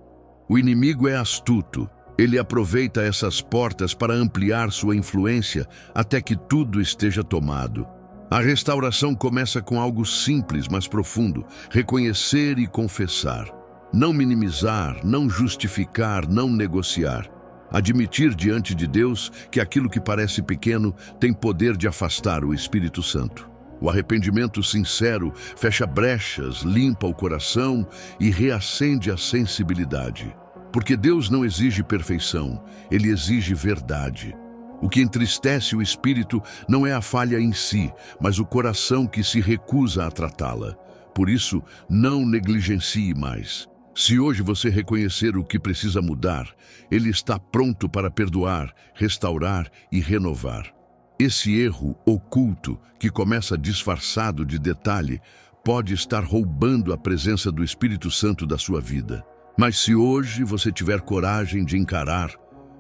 O inimigo é astuto. Ele aproveita essas portas para ampliar sua influência até que tudo esteja tomado. A restauração começa com algo simples, mas profundo: reconhecer e confessar. Não minimizar, não justificar, não negociar. Admitir diante de Deus que aquilo que parece pequeno tem poder de afastar o Espírito Santo. O arrependimento sincero fecha brechas, limpa o coração e reacende a sensibilidade. Porque Deus não exige perfeição, Ele exige verdade. O que entristece o espírito não é a falha em si, mas o coração que se recusa a tratá-la. Por isso, não negligencie mais. Se hoje você reconhecer o que precisa mudar, Ele está pronto para perdoar, restaurar e renovar. Esse erro oculto, que começa disfarçado de detalhe, pode estar roubando a presença do Espírito Santo da sua vida. Mas se hoje você tiver coragem de encarar,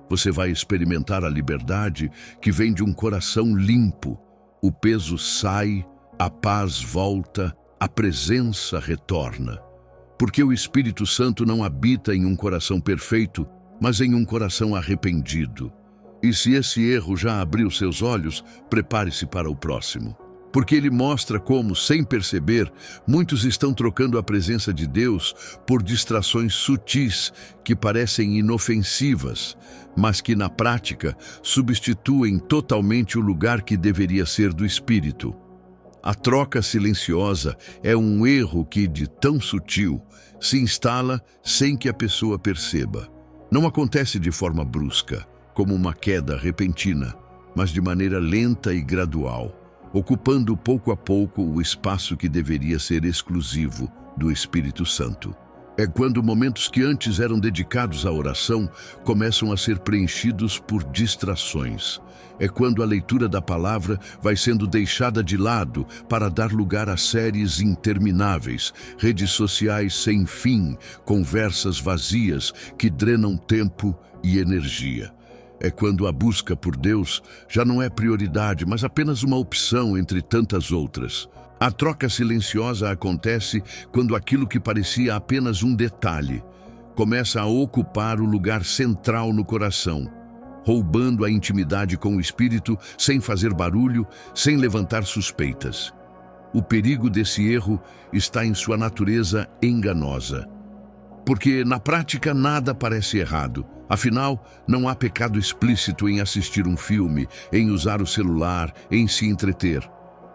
você vai experimentar a liberdade que vem de um coração limpo. O peso sai, a paz volta, a presença retorna. Porque o Espírito Santo não habita em um coração perfeito, mas em um coração arrependido. E se esse erro já abriu seus olhos, prepare-se para o próximo. Porque ele mostra como, sem perceber, muitos estão trocando a presença de Deus por distrações sutis que parecem inofensivas, mas que na prática substituem totalmente o lugar que deveria ser do Espírito. A troca silenciosa é um erro que, de tão sutil, se instala sem que a pessoa perceba. Não acontece de forma brusca, como uma queda repentina, mas de maneira lenta e gradual, ocupando pouco a pouco o espaço que deveria ser exclusivo do Espírito Santo. É quando momentos que antes eram dedicados à oração começam a ser preenchidos por distrações. É quando a leitura da palavra vai sendo deixada de lado para dar lugar a séries intermináveis, redes sociais sem fim, conversas vazias que drenam tempo e energia. É quando a busca por Deus já não é prioridade, mas apenas uma opção entre tantas outras. A troca silenciosa acontece quando aquilo que parecia apenas um detalhe começa a ocupar o lugar central no coração, roubando a intimidade com o Espírito sem fazer barulho, sem levantar suspeitas. O perigo desse erro está em sua natureza enganosa. Porque, na prática, nada parece errado. Afinal, não há pecado explícito em assistir um filme, em usar o celular, em se entreter.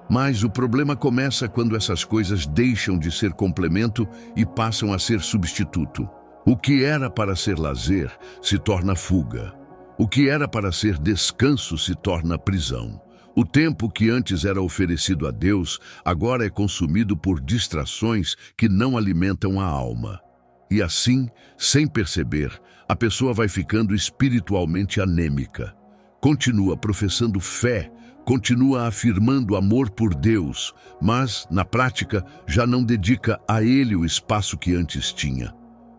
Mas o problema começa quando essas coisas deixam de ser complemento e passam a ser substituto. O que era para ser lazer se torna fuga. O que era para ser descanso se torna prisão. O tempo que antes era oferecido a Deus agora é consumido por distrações que não alimentam a alma. E assim, sem perceber, a pessoa vai ficando espiritualmente anêmica. Continua professando fé, continua afirmando amor por Deus, mas, na prática, já não dedica a Ele o espaço que antes tinha.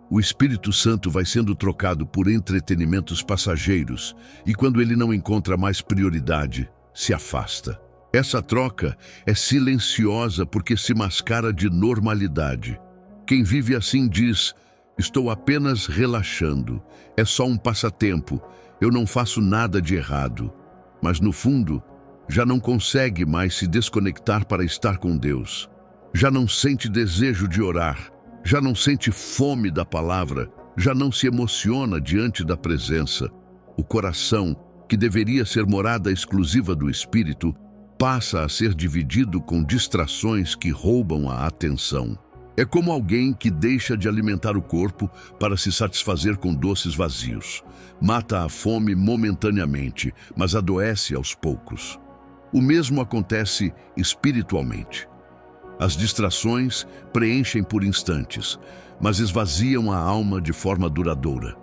O Espírito Santo vai sendo trocado por entretenimentos passageiros e, quando ele não encontra mais prioridade, se afasta. Essa troca é silenciosa porque se mascara de normalidade. Quem vive assim diz: estou apenas relaxando, é só um passatempo, eu não faço nada de errado. Mas no fundo, já não consegue mais se desconectar para estar com Deus. Já não sente desejo de orar, já não sente fome da palavra, já não se emociona diante da presença. O coração, que deveria ser morada exclusiva do Espírito, passa a ser dividido com distrações que roubam a atenção. É como alguém que deixa de alimentar o corpo para se satisfazer com doces vazios. Mata a fome momentaneamente, mas adoece aos poucos. O mesmo acontece espiritualmente. As distrações preenchem por instantes, mas esvaziam a alma de forma duradoura.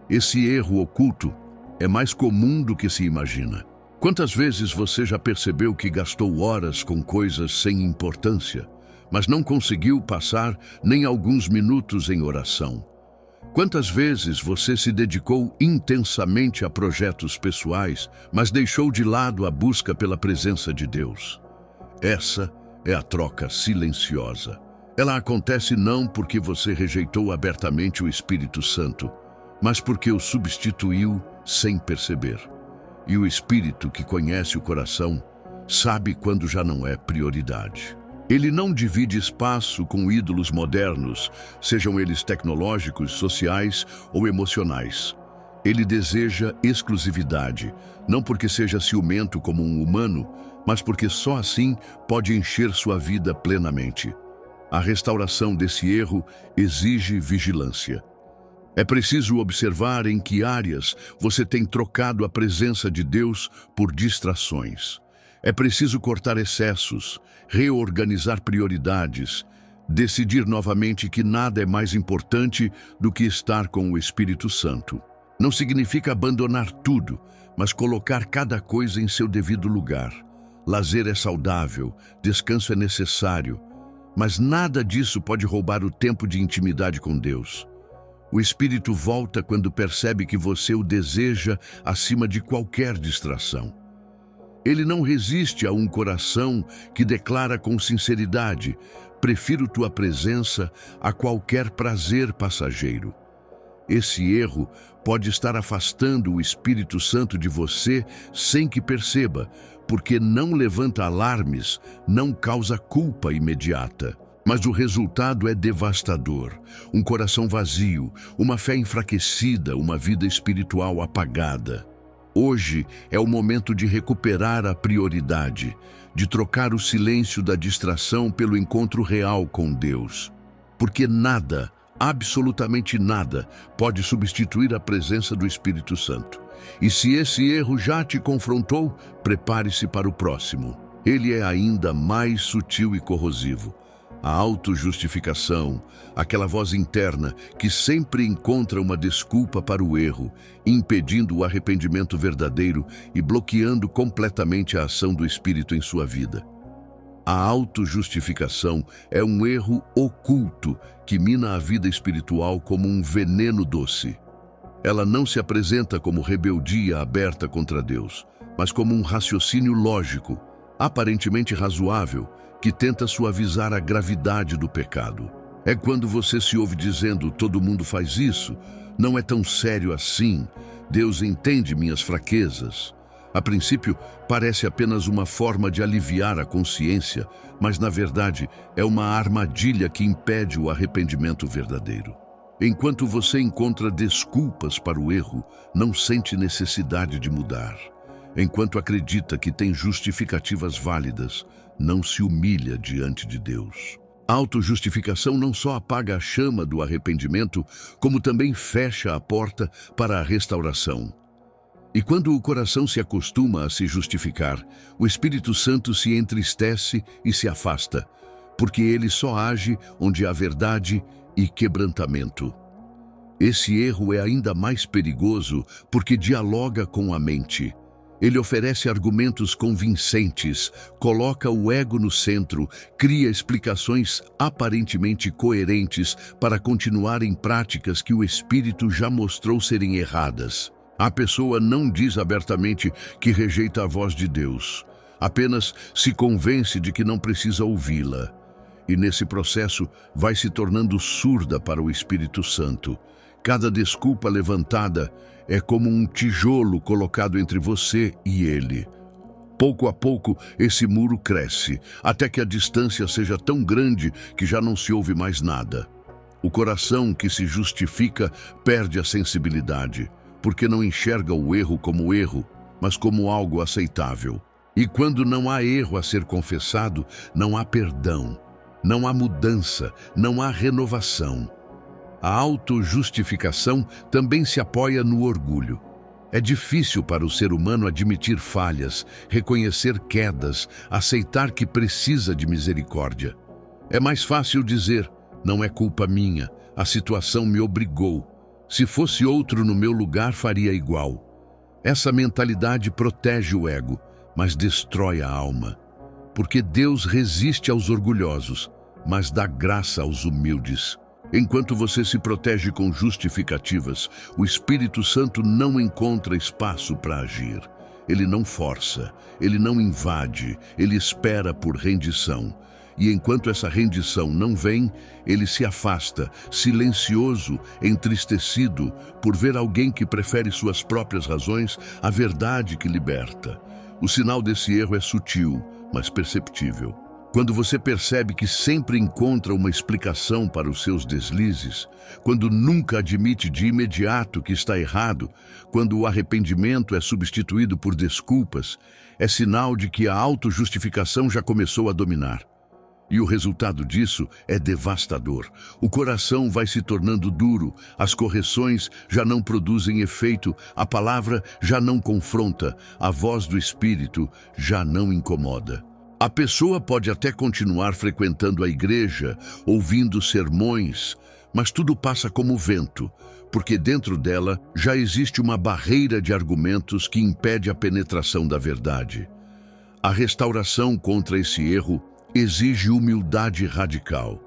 Esse erro oculto é mais comum do que se imagina. Quantas vezes você já percebeu que gastou horas com coisas sem importância, mas não conseguiu passar nem alguns minutos em oração? Quantas vezes você se dedicou intensamente a projetos pessoais, mas deixou de lado a busca pela presença de Deus? Essa é a troca silenciosa. Ela acontece não porque você rejeitou abertamente o Espírito Santo, mas porque o substituiu sem perceber. E o Espírito, que conhece o coração, sabe quando já não é prioridade. Ele não divide espaço com ídolos modernos, sejam eles tecnológicos, sociais ou emocionais. Ele deseja exclusividade, não porque seja ciumento como um humano, mas porque só assim pode encher sua vida plenamente. A restauração desse erro exige vigilância. É preciso observar em que áreas você tem trocado a presença de Deus por distrações. É preciso cortar excessos, reorganizar prioridades, decidir novamente que nada é mais importante do que estar com o Espírito Santo. Não significa abandonar tudo, mas colocar cada coisa em seu devido lugar. Lazer é saudável, descanso é necessário, mas nada disso pode roubar o tempo de intimidade com Deus. O Espírito volta quando percebe que você o deseja acima de qualquer distração. Ele não resiste a um coração que declara com sinceridade: prefiro tua presença a qualquer prazer passageiro. Esse erro pode estar afastando o Espírito Santo de você sem que perceba, porque não levanta alarmes, não causa culpa imediata. Mas o resultado é devastador. Um coração vazio, uma fé enfraquecida, uma vida espiritual apagada. Hoje é o momento de recuperar a prioridade, de trocar o silêncio da distração pelo encontro real com Deus. Porque nada, absolutamente nada, pode substituir a presença do Espírito Santo. E se esse erro já te confrontou, prepare-se para o próximo. Ele é ainda mais sutil e corrosivo. A autojustificação, aquela voz interna que sempre encontra uma desculpa para o erro, impedindo o arrependimento verdadeiro e bloqueando completamente a ação do Espírito em sua vida. A autojustificação é um erro oculto que mina a vida espiritual como um veneno doce. Ela não se apresenta como rebeldia aberta contra Deus, mas como um raciocínio lógico, aparentemente razoável, que tenta suavizar a gravidade do pecado. É quando você se ouve dizendo, todo mundo faz isso, não é tão sério assim, Deus entende minhas fraquezas. A princípio, parece apenas uma forma de aliviar a consciência, mas na verdade é uma armadilha que impede o arrependimento verdadeiro. Enquanto você encontra desculpas para o erro, não sente necessidade de mudar. Enquanto acredita que tem justificativas válidas, não se humilha diante de Deus. A autojustificação não só apaga a chama do arrependimento, como também fecha a porta para a restauração. E quando o coração se acostuma a se justificar, o Espírito Santo se entristece e se afasta, porque ele só age onde há verdade e quebrantamento. Esse erro é ainda mais perigoso porque dialoga com a mente. Ele oferece argumentos convincentes, coloca o ego no centro, cria explicações aparentemente coerentes para continuar em práticas que o Espírito já mostrou serem erradas. A pessoa não diz abertamente que rejeita a voz de Deus, apenas se convence de que não precisa ouvi-la. E nesse processo vai se tornando surda para o Espírito Santo. Cada desculpa levantada é como um tijolo colocado entre você e ele. Pouco a pouco, esse muro cresce, até que a distância seja tão grande que já não se ouve mais nada. O coração que se justifica perde a sensibilidade, porque não enxerga o erro como erro, mas como algo aceitável. E quando não há erro a ser confessado, não há perdão, não há mudança, não há renovação. A autojustificação também se apoia no orgulho. É difícil para o ser humano admitir falhas, reconhecer quedas, aceitar que precisa de misericórdia. É mais fácil dizer, não é culpa minha, a situação me obrigou. Se fosse outro no meu lugar, faria igual. Essa mentalidade protege o ego, mas destrói a alma. Porque Deus resiste aos orgulhosos, mas dá graça aos humildes. Enquanto você se protege com justificativas, o Espírito Santo não encontra espaço para agir. Ele não força, ele não invade, ele espera por rendição. E enquanto essa rendição não vem, ele se afasta, silencioso, entristecido, por ver alguém que prefere suas próprias razões à verdade que liberta. O sinal desse erro é sutil, mas perceptível. Quando você percebe que sempre encontra uma explicação para os seus deslizes, quando nunca admite de imediato que está errado, quando o arrependimento é substituído por desculpas, é sinal de que a autojustificação já começou a dominar. E o resultado disso é devastador. O coração vai se tornando duro, as correções já não produzem efeito, a palavra já não confronta, a voz do Espírito já não incomoda. A pessoa pode até continuar frequentando a igreja, ouvindo sermões, mas tudo passa como vento, porque dentro dela já existe uma barreira de argumentos que impede a penetração da verdade. A restauração contra esse erro exige humildade radical.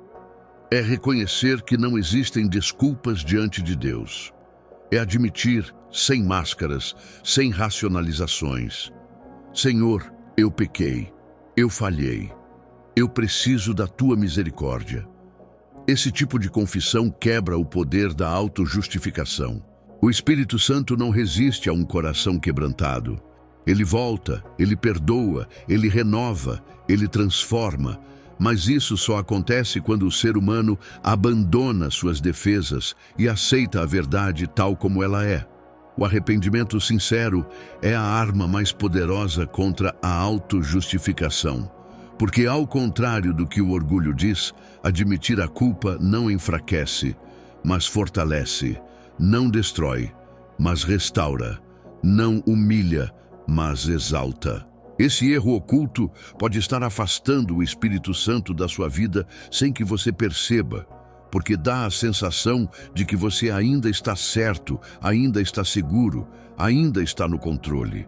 É reconhecer que não existem desculpas diante de Deus. É admitir, sem máscaras, sem racionalizações: Senhor, eu pequei. Eu falhei. Eu preciso da tua misericórdia. Esse tipo de confissão quebra o poder da autojustificação. O Espírito Santo não resiste a um coração quebrantado. Ele volta, ele perdoa, ele renova, ele transforma. Mas isso só acontece quando o ser humano abandona suas defesas e aceita a verdade tal como ela é. O arrependimento sincero é a arma mais poderosa contra a autojustificação. Porque, ao contrário do que o orgulho diz, admitir a culpa não enfraquece, mas fortalece, não destrói, mas restaura, não humilha, mas exalta. Esse erro oculto pode estar afastando o Espírito Santo da sua vida sem que você perceba, porque dá a sensação de que você ainda está certo, ainda está seguro, ainda está no controle.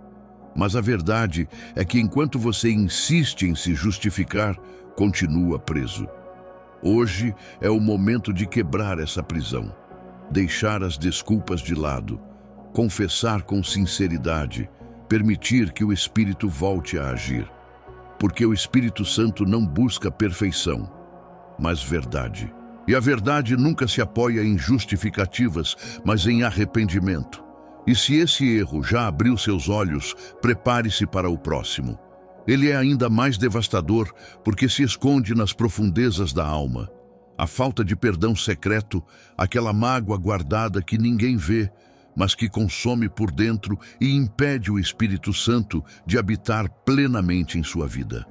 Mas a verdade é que enquanto você insiste em se justificar, continua preso. Hoje é o momento de quebrar essa prisão, deixar as desculpas de lado, confessar com sinceridade, permitir que o Espírito volte a agir. Porque o Espírito Santo não busca perfeição, mas verdade. E a verdade nunca se apoia em justificativas, mas em arrependimento. E se esse erro já abriu seus olhos, prepare-se para o próximo. Ele é ainda mais devastador porque se esconde nas profundezas da alma. A falta de perdão secreto, aquela mágoa guardada que ninguém vê, mas que consome por dentro e impede o Espírito Santo de habitar plenamente em sua vida.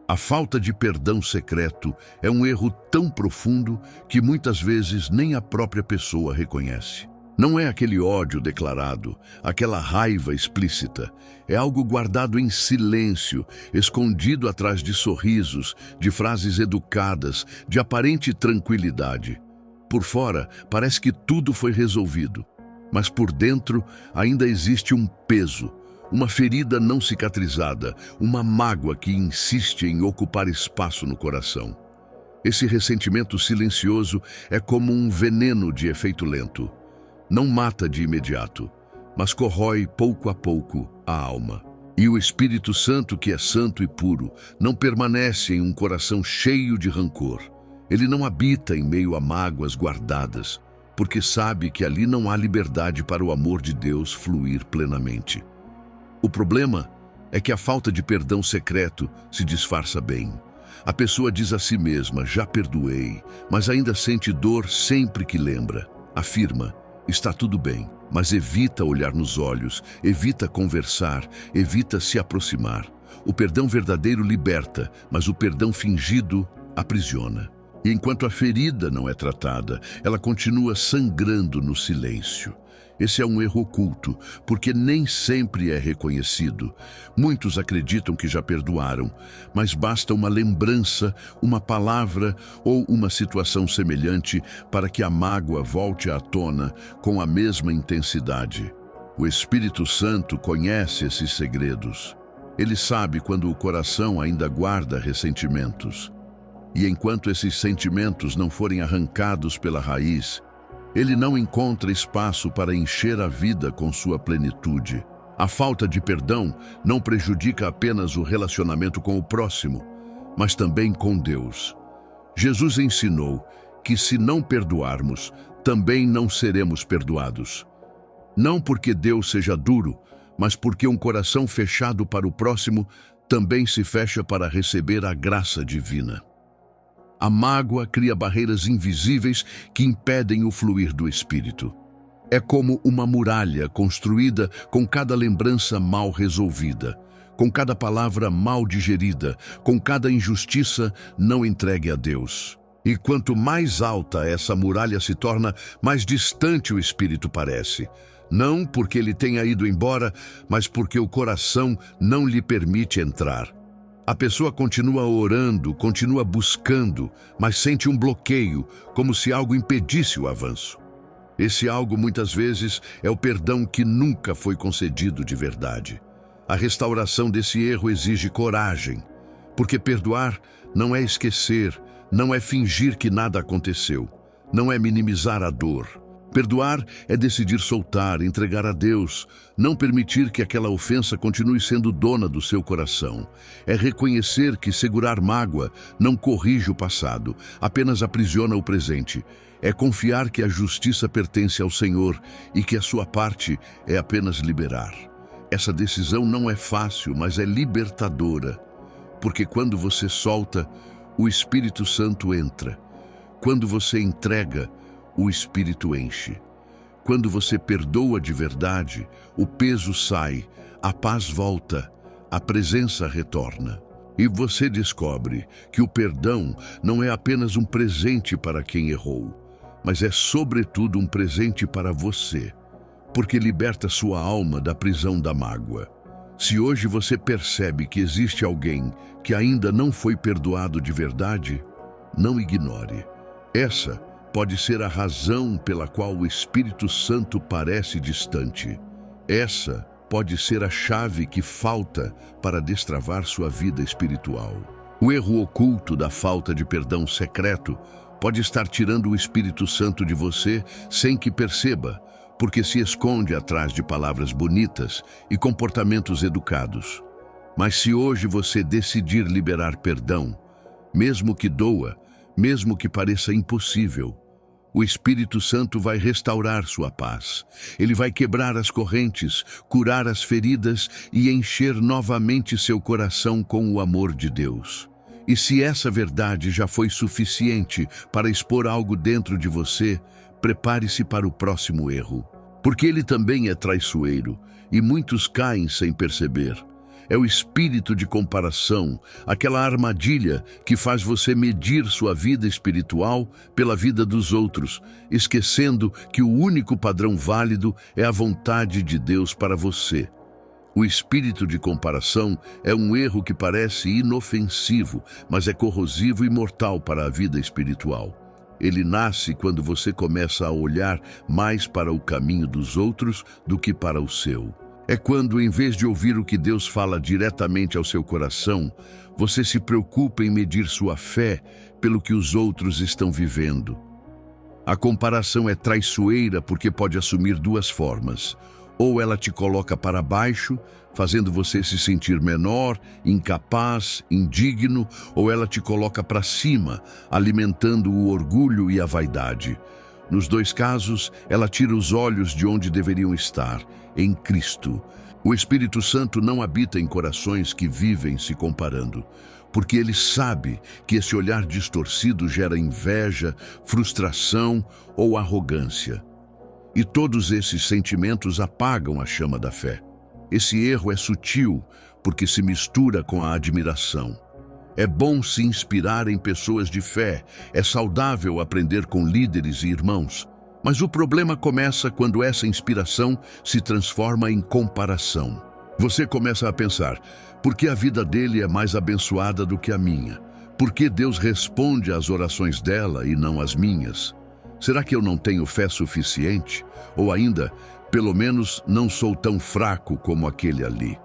A falta de perdão secreto é um erro tão profundo que muitas vezes nem a própria pessoa reconhece. Não é aquele ódio declarado, aquela raiva explícita. É algo guardado em silêncio, escondido atrás de sorrisos, de frases educadas, de aparente tranquilidade. Por fora, parece que tudo foi resolvido. Mas por dentro ainda existe um peso, uma ferida não cicatrizada, uma mágoa que insiste em ocupar espaço no coração. Esse ressentimento silencioso é como um veneno de efeito lento. Não mata de imediato, mas corrói pouco a pouco a alma. E o Espírito Santo, que é santo e puro, não permanece em um coração cheio de rancor. Ele não habita em meio a mágoas guardadas, porque sabe que ali não há liberdade para o amor de Deus fluir plenamente. O problema é que a falta de perdão secreto se disfarça bem. A pessoa diz a si mesma, já perdoei, mas ainda sente dor sempre que lembra. Afirma, está tudo bem, mas evita olhar nos olhos, evita conversar, evita se aproximar. O perdão verdadeiro liberta, mas o perdão fingido aprisiona. E enquanto a ferida não é tratada, ela continua sangrando no silêncio. Esse é um erro oculto, porque nem sempre é reconhecido. Muitos acreditam que já perdoaram, mas basta uma lembrança, uma palavra ou uma situação semelhante para que a mágoa volte à tona com a mesma intensidade. O Espírito Santo conhece esses segredos. Ele sabe quando o coração ainda guarda ressentimentos. E enquanto esses sentimentos não forem arrancados pela raiz, ele não encontra espaço para encher a vida com sua plenitude. A falta de perdão não prejudica apenas o relacionamento com o próximo, mas também com Deus. Jesus ensinou que se não perdoarmos, também não seremos perdoados. Não porque Deus seja duro, mas porque um coração fechado para o próximo também se fecha para receber a graça divina. A mágoa cria barreiras invisíveis que impedem o fluir do Espírito. É como uma muralha construída com cada lembrança mal resolvida, com cada palavra mal digerida, com cada injustiça não entregue a Deus. E quanto mais alta essa muralha se torna, mais distante o Espírito parece. Não porque ele tenha ido embora, mas porque o coração não lhe permite entrar. A pessoa continua orando, continua buscando, mas sente um bloqueio, como se algo impedisse o avanço. Esse algo, muitas vezes, é o perdão que nunca foi concedido de verdade. A restauração desse erro exige coragem, porque perdoar não é esquecer, não é fingir que nada aconteceu, não é minimizar a dor. Perdoar é decidir soltar, entregar a Deus, não permitir que aquela ofensa continue sendo dona do seu coração. É reconhecer que segurar mágoa não corrige o passado, apenas aprisiona o presente. É confiar que a justiça pertence ao Senhor e que a sua parte é apenas liberar. Essa decisão não é fácil, mas é libertadora, porque quando você solta, o Espírito Santo entra. Quando você entrega, o Espírito enche. Quando você perdoa de verdade, o peso sai, a paz volta, a presença retorna. E você descobre que o perdão não é apenas um presente para quem errou, mas é sobretudo um presente para você, porque liberta sua alma da prisão da mágoa. Se hoje você percebe que existe alguém que ainda não foi perdoado de verdade, não ignore. Essa pode ser a razão pela qual o Espírito Santo parece distante. Essa pode ser a chave que falta para destravar sua vida espiritual. O erro oculto da falta de perdão secreto pode estar tirando o Espírito Santo de você sem que perceba, porque se esconde atrás de palavras bonitas e comportamentos educados. Mas se hoje você decidir liberar perdão, mesmo que doa, mesmo que pareça impossível, o Espírito Santo vai restaurar sua paz. Ele vai quebrar as correntes, curar as feridas e encher novamente seu coração com o amor de Deus. E se essa verdade já foi suficiente para expor algo dentro de você, prepare-se para o próximo erro. Porque ele também é traiçoeiro e muitos caem sem perceber. É o espírito de comparação, aquela armadilha que faz você medir sua vida espiritual pela vida dos outros, esquecendo que o único padrão válido é a vontade de Deus para você. O espírito de comparação é um erro que parece inofensivo, mas é corrosivo e mortal para a vida espiritual. Ele nasce quando você começa a olhar mais para o caminho dos outros do que para o seu. É quando, em vez de ouvir o que Deus fala diretamente ao seu coração, você se preocupa em medir sua fé pelo que os outros estão vivendo. A comparação é traiçoeira porque pode assumir duas formas. Ou ela te coloca para baixo, fazendo você se sentir menor, incapaz, indigno, ou ela te coloca para cima, alimentando o orgulho e a vaidade. Nos dois casos, ela tira os olhos de onde deveriam estar, em Cristo. O Espírito Santo não habita em corações que vivem se comparando, porque ele sabe que esse olhar distorcido gera inveja, frustração ou arrogância. E todos esses sentimentos apagam a chama da fé. Esse erro é sutil, porque se mistura com a admiração. É bom se inspirar em pessoas de fé, é saudável aprender com líderes e irmãos. Mas o problema começa quando essa inspiração se transforma em comparação. Você começa a pensar, por que a vida dele é mais abençoada do que a minha? Por que Deus responde às orações dela e não às minhas? Será que eu não tenho fé suficiente? Ou ainda, pelo menos não sou tão fraco como aquele ali?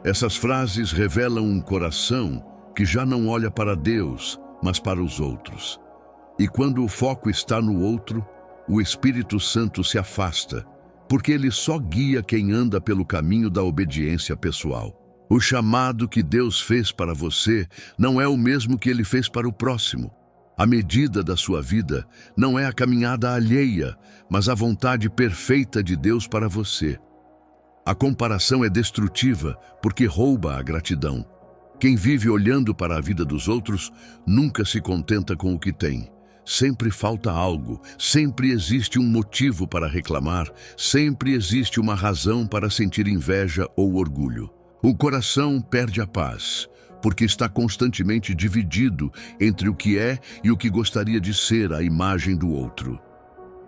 Essas frases revelam um coração que já não olha para Deus, mas para os outros. E quando o foco está no outro, o Espírito Santo se afasta, porque ele só guia quem anda pelo caminho da obediência pessoal. O chamado que Deus fez para você não é o mesmo que ele fez para o próximo. A medida da sua vida não é a caminhada alheia, mas a vontade perfeita de Deus para você. A comparação é destrutiva porque rouba a gratidão. Quem vive olhando para a vida dos outros nunca se contenta com o que tem. Sempre falta algo, sempre existe um motivo para reclamar, sempre existe uma razão para sentir inveja ou orgulho. O coração perde a paz, porque está constantemente dividido entre o que é e o que gostaria de ser a imagem do outro.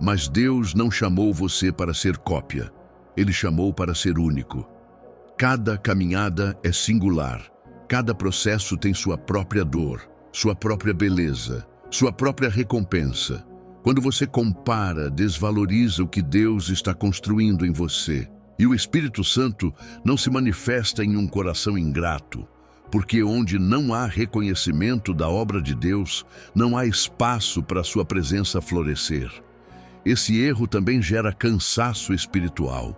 Mas Deus não chamou você para ser cópia, Ele chamou para ser único. Cada caminhada é singular, cada processo tem sua própria dor, sua própria beleza, sua própria recompensa. Quando você compara, desvaloriza o que Deus está construindo em você. E o Espírito Santo não se manifesta em um coração ingrato, porque onde não há reconhecimento da obra de Deus, não há espaço para a sua presença florescer. Esse erro também gera cansaço espiritual,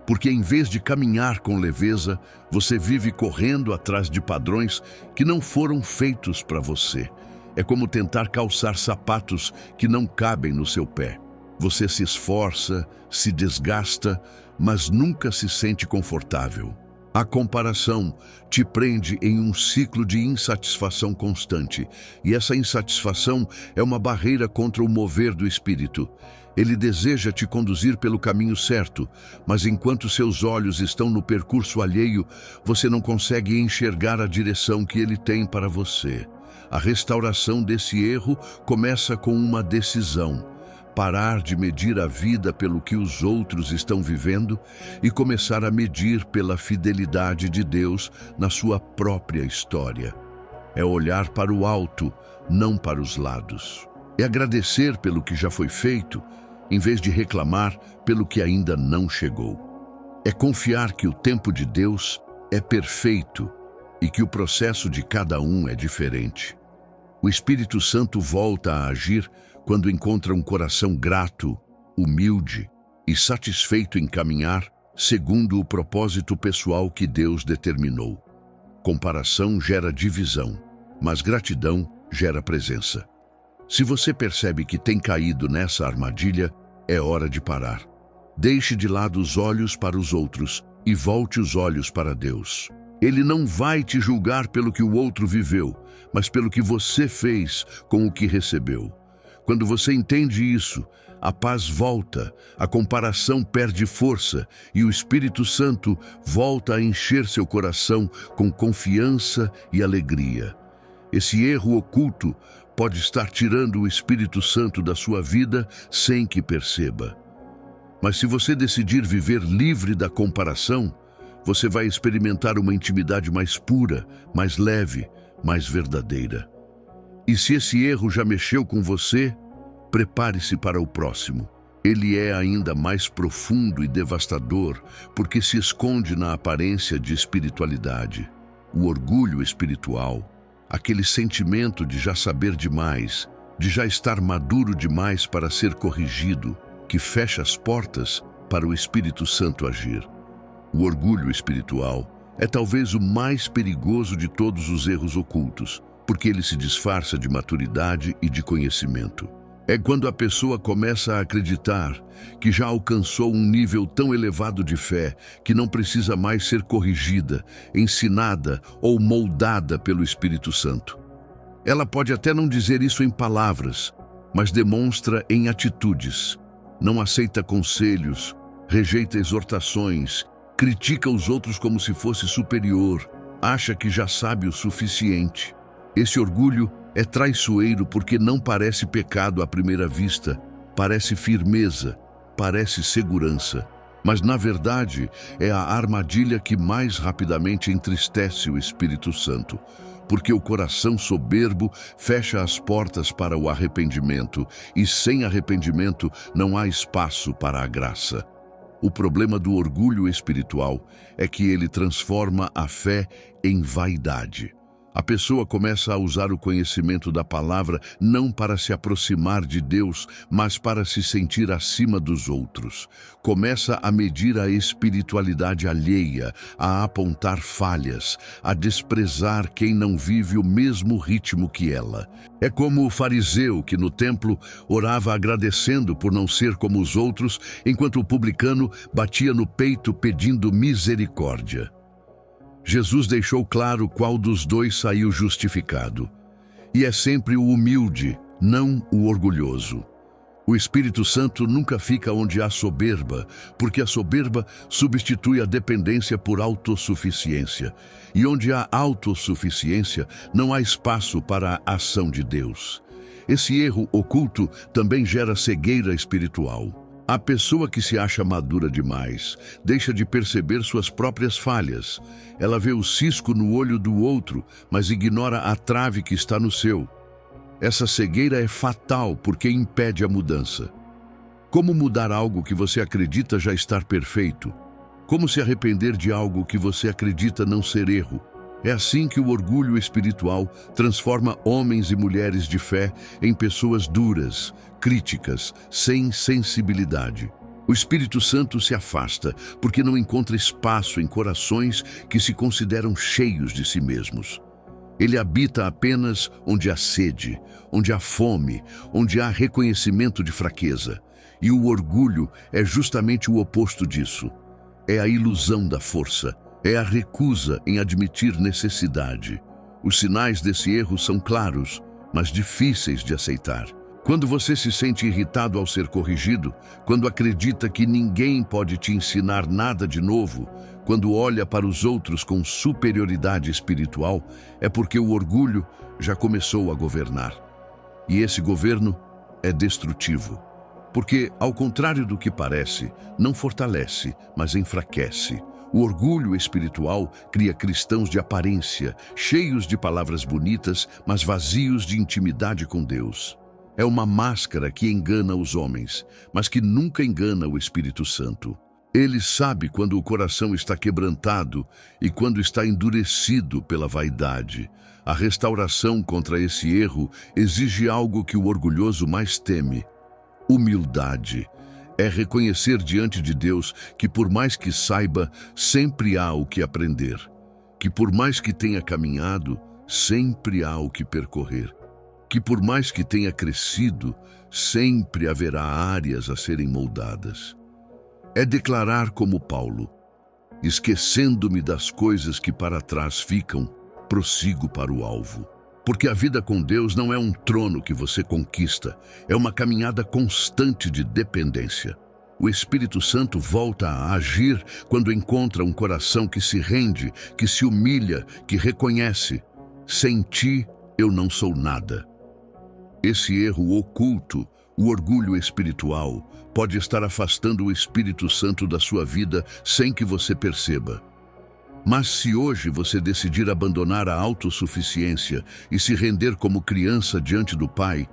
porque em vez de caminhar com leveza, você vive correndo atrás de padrões que não foram feitos para você. É como tentar calçar sapatos que não cabem no seu pé. Você se esforça, se desgasta, mas nunca se sente confortável. A comparação te prende em um ciclo de insatisfação constante, e essa insatisfação é uma barreira contra o mover do espírito. Ele deseja te conduzir pelo caminho certo, mas enquanto seus olhos estão no percurso alheio, você não consegue enxergar a direção que ele tem para você. A restauração desse erro começa com uma decisão: parar de medir a vida pelo que os outros estão vivendo e começar a medir pela fidelidade de Deus na sua própria história. É olhar para o alto, não para os lados. É agradecer pelo que já foi feito, em vez de reclamar pelo que ainda não chegou. É confiar que o tempo de Deus é perfeito e que o processo de cada um é diferente. O Espírito Santo volta a agir quando encontra um coração grato, humilde e satisfeito em caminhar segundo o propósito pessoal que Deus determinou. Comparação gera divisão, mas gratidão gera presença. Se você percebe que tem caído nessa armadilha, é hora de parar. Deixe de lado os olhos para os outros e volte os olhos para Deus. Ele não vai te julgar pelo que o outro viveu, mas pelo que você fez com o que recebeu. Quando você entende isso, a paz volta, a comparação perde força e o Espírito Santo volta a encher seu coração com confiança e alegria. Esse erro oculto pode estar tirando o Espírito Santo da sua vida sem que perceba. Mas se você decidir viver livre da comparação, você vai experimentar uma intimidade mais pura, mais leve, mais verdadeira. E se esse erro já mexeu com você, prepare-se para o próximo. Ele é ainda mais profundo e devastador porque se esconde na aparência de espiritualidade. O orgulho espiritual, aquele sentimento de já saber demais, de já estar maduro demais para ser corrigido, que fecha as portas para o Espírito Santo agir. O orgulho espiritual é talvez o mais perigoso de todos os erros ocultos, porque ele se disfarça de maturidade e de conhecimento. É quando a pessoa começa a acreditar que já alcançou um nível tão elevado de fé que não precisa mais ser corrigida, ensinada ou moldada pelo Espírito Santo. Ela pode até não dizer isso em palavras, mas demonstra em atitudes. Não aceita conselhos, rejeita exortações, critica os outros como se fosse superior, acha que já sabe o suficiente. Esse orgulho é traiçoeiro porque não parece pecado à primeira vista, parece firmeza, parece segurança. Mas, na verdade, é a armadilha que mais rapidamente entristece o Espírito Santo, porque o coração soberbo fecha as portas para o arrependimento, e sem arrependimento não há espaço para a graça. O problema do orgulho espiritual é que ele transforma a fé em vaidade. A pessoa começa a usar o conhecimento da palavra não para se aproximar de Deus, mas para se sentir acima dos outros. Começa a medir a espiritualidade alheia, a apontar falhas, a desprezar quem não vive o mesmo ritmo que ela. É como o fariseu que no templo orava agradecendo por não ser como os outros, enquanto o publicano batia no peito pedindo misericórdia. Jesus deixou claro qual dos dois saiu justificado. E é sempre o humilde, não o orgulhoso. O Espírito Santo nunca fica onde há soberba, porque a soberba substitui a dependência por autossuficiência. E onde há autossuficiência, não há espaço para a ação de Deus. Esse erro oculto também gera cegueira espiritual. A pessoa que se acha madura demais deixa de perceber suas próprias falhas. Ela vê o cisco no olho do outro, mas ignora a trave que está no seu. Essa cegueira é fatal porque impede a mudança. Como mudar algo que você acredita já estar perfeito? Como se arrepender de algo que você acredita não ser erro? É assim que o orgulho espiritual transforma homens e mulheres de fé em pessoas duras, críticas, sem sensibilidade. O Espírito Santo se afasta porque não encontra espaço em corações que se consideram cheios de si mesmos. Ele habita apenas onde há sede, onde há fome, onde há reconhecimento de fraqueza. E o orgulho é justamente o oposto disso. É a ilusão da força, é a recusa em admitir necessidade. Os sinais desse erro são claros, mas difíceis de aceitar. Quando você se sente irritado ao ser corrigido, quando acredita que ninguém pode te ensinar nada de novo, quando olha para os outros com superioridade espiritual, é porque o orgulho já começou a governar. E esse governo é destrutivo. Porque, ao contrário do que parece, não fortalece, mas enfraquece. O orgulho espiritual cria cristãos de aparência, cheios de palavras bonitas, mas vazios de intimidade com Deus. É uma máscara que engana os homens, mas que nunca engana o Espírito Santo. Ele sabe quando o coração está quebrantado e quando está endurecido pela vaidade. A restauração contra esse erro exige algo que o orgulhoso mais teme: humildade. É reconhecer diante de Deus que, por mais que saiba, sempre há o que aprender. Que por mais que tenha caminhado, sempre há o que percorrer. Que por mais que tenha crescido, sempre haverá áreas a serem moldadas. É declarar como Paulo: esquecendo-me das coisas que para trás ficam, prossigo para o alvo. Porque a vida com Deus não é um trono que você conquista, é uma caminhada constante de dependência. O Espírito Santo volta a agir quando encontra um coração que se rende, que se humilha, que reconhece: sem ti eu não sou nada. Esse erro oculto, o orgulho espiritual, pode estar afastando o Espírito Santo da sua vida sem que você perceba. Mas se hoje você decidir abandonar a autossuficiência e se render como criança diante do Pai,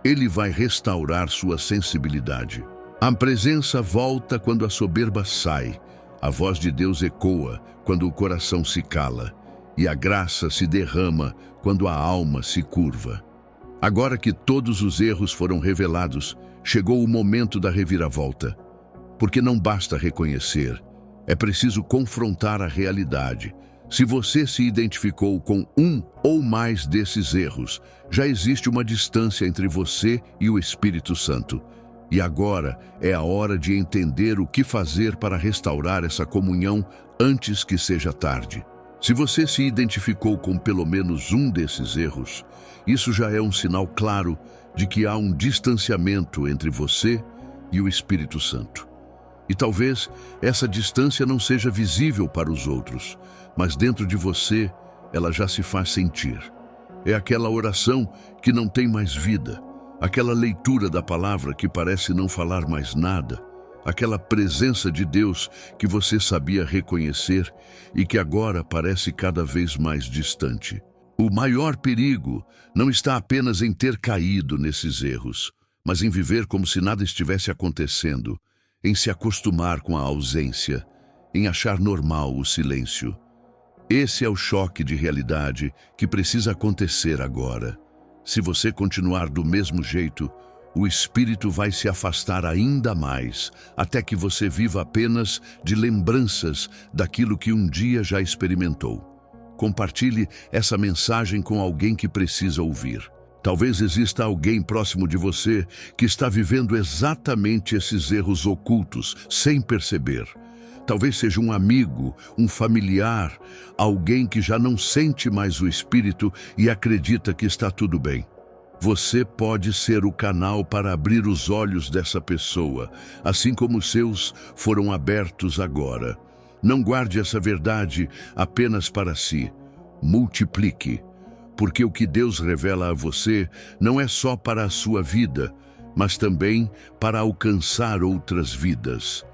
Ele vai restaurar sua sensibilidade. A presença volta quando a soberba sai, a voz de Deus ecoa quando o coração se cala, e a graça se derrama quando a alma se curva. Agora que todos os erros foram revelados, chegou o momento da reviravolta. Porque não basta reconhecer, é preciso confrontar a realidade. Se você se identificou com um ou mais desses erros, já existe uma distância entre você e o Espírito Santo. E agora é a hora de entender o que fazer para restaurar essa comunhão antes que seja tarde. Se você se identificou com pelo menos um desses erros, isso já é um sinal claro de que há um distanciamento entre você e o Espírito Santo. E talvez essa distância não seja visível para os outros, mas dentro de você ela já se faz sentir. É aquela oração que não tem mais vida, aquela leitura da palavra que parece não falar mais nada, aquela presença de Deus que você sabia reconhecer e que agora parece cada vez mais distante. O maior perigo não está apenas em ter caído nesses erros, mas em viver como se nada estivesse acontecendo, em se acostumar com a ausência, em achar normal o silêncio. Esse é o choque de realidade que precisa acontecer agora. Se você continuar do mesmo jeito, o Espírito vai se afastar ainda mais, até que você viva apenas de lembranças daquilo que um dia já experimentou. Compartilhe essa mensagem com alguém que precisa ouvir. Talvez exista alguém próximo de você que está vivendo exatamente esses erros ocultos, sem perceber. Talvez seja um amigo, um familiar, alguém que já não sente mais o Espírito e acredita que está tudo bem. Você pode ser o canal para abrir os olhos dessa pessoa, assim como os seus foram abertos agora. Não guarde essa verdade apenas para si. Multiplique, porque o que Deus revela a você não é só para a sua vida, mas também para alcançar outras vidas.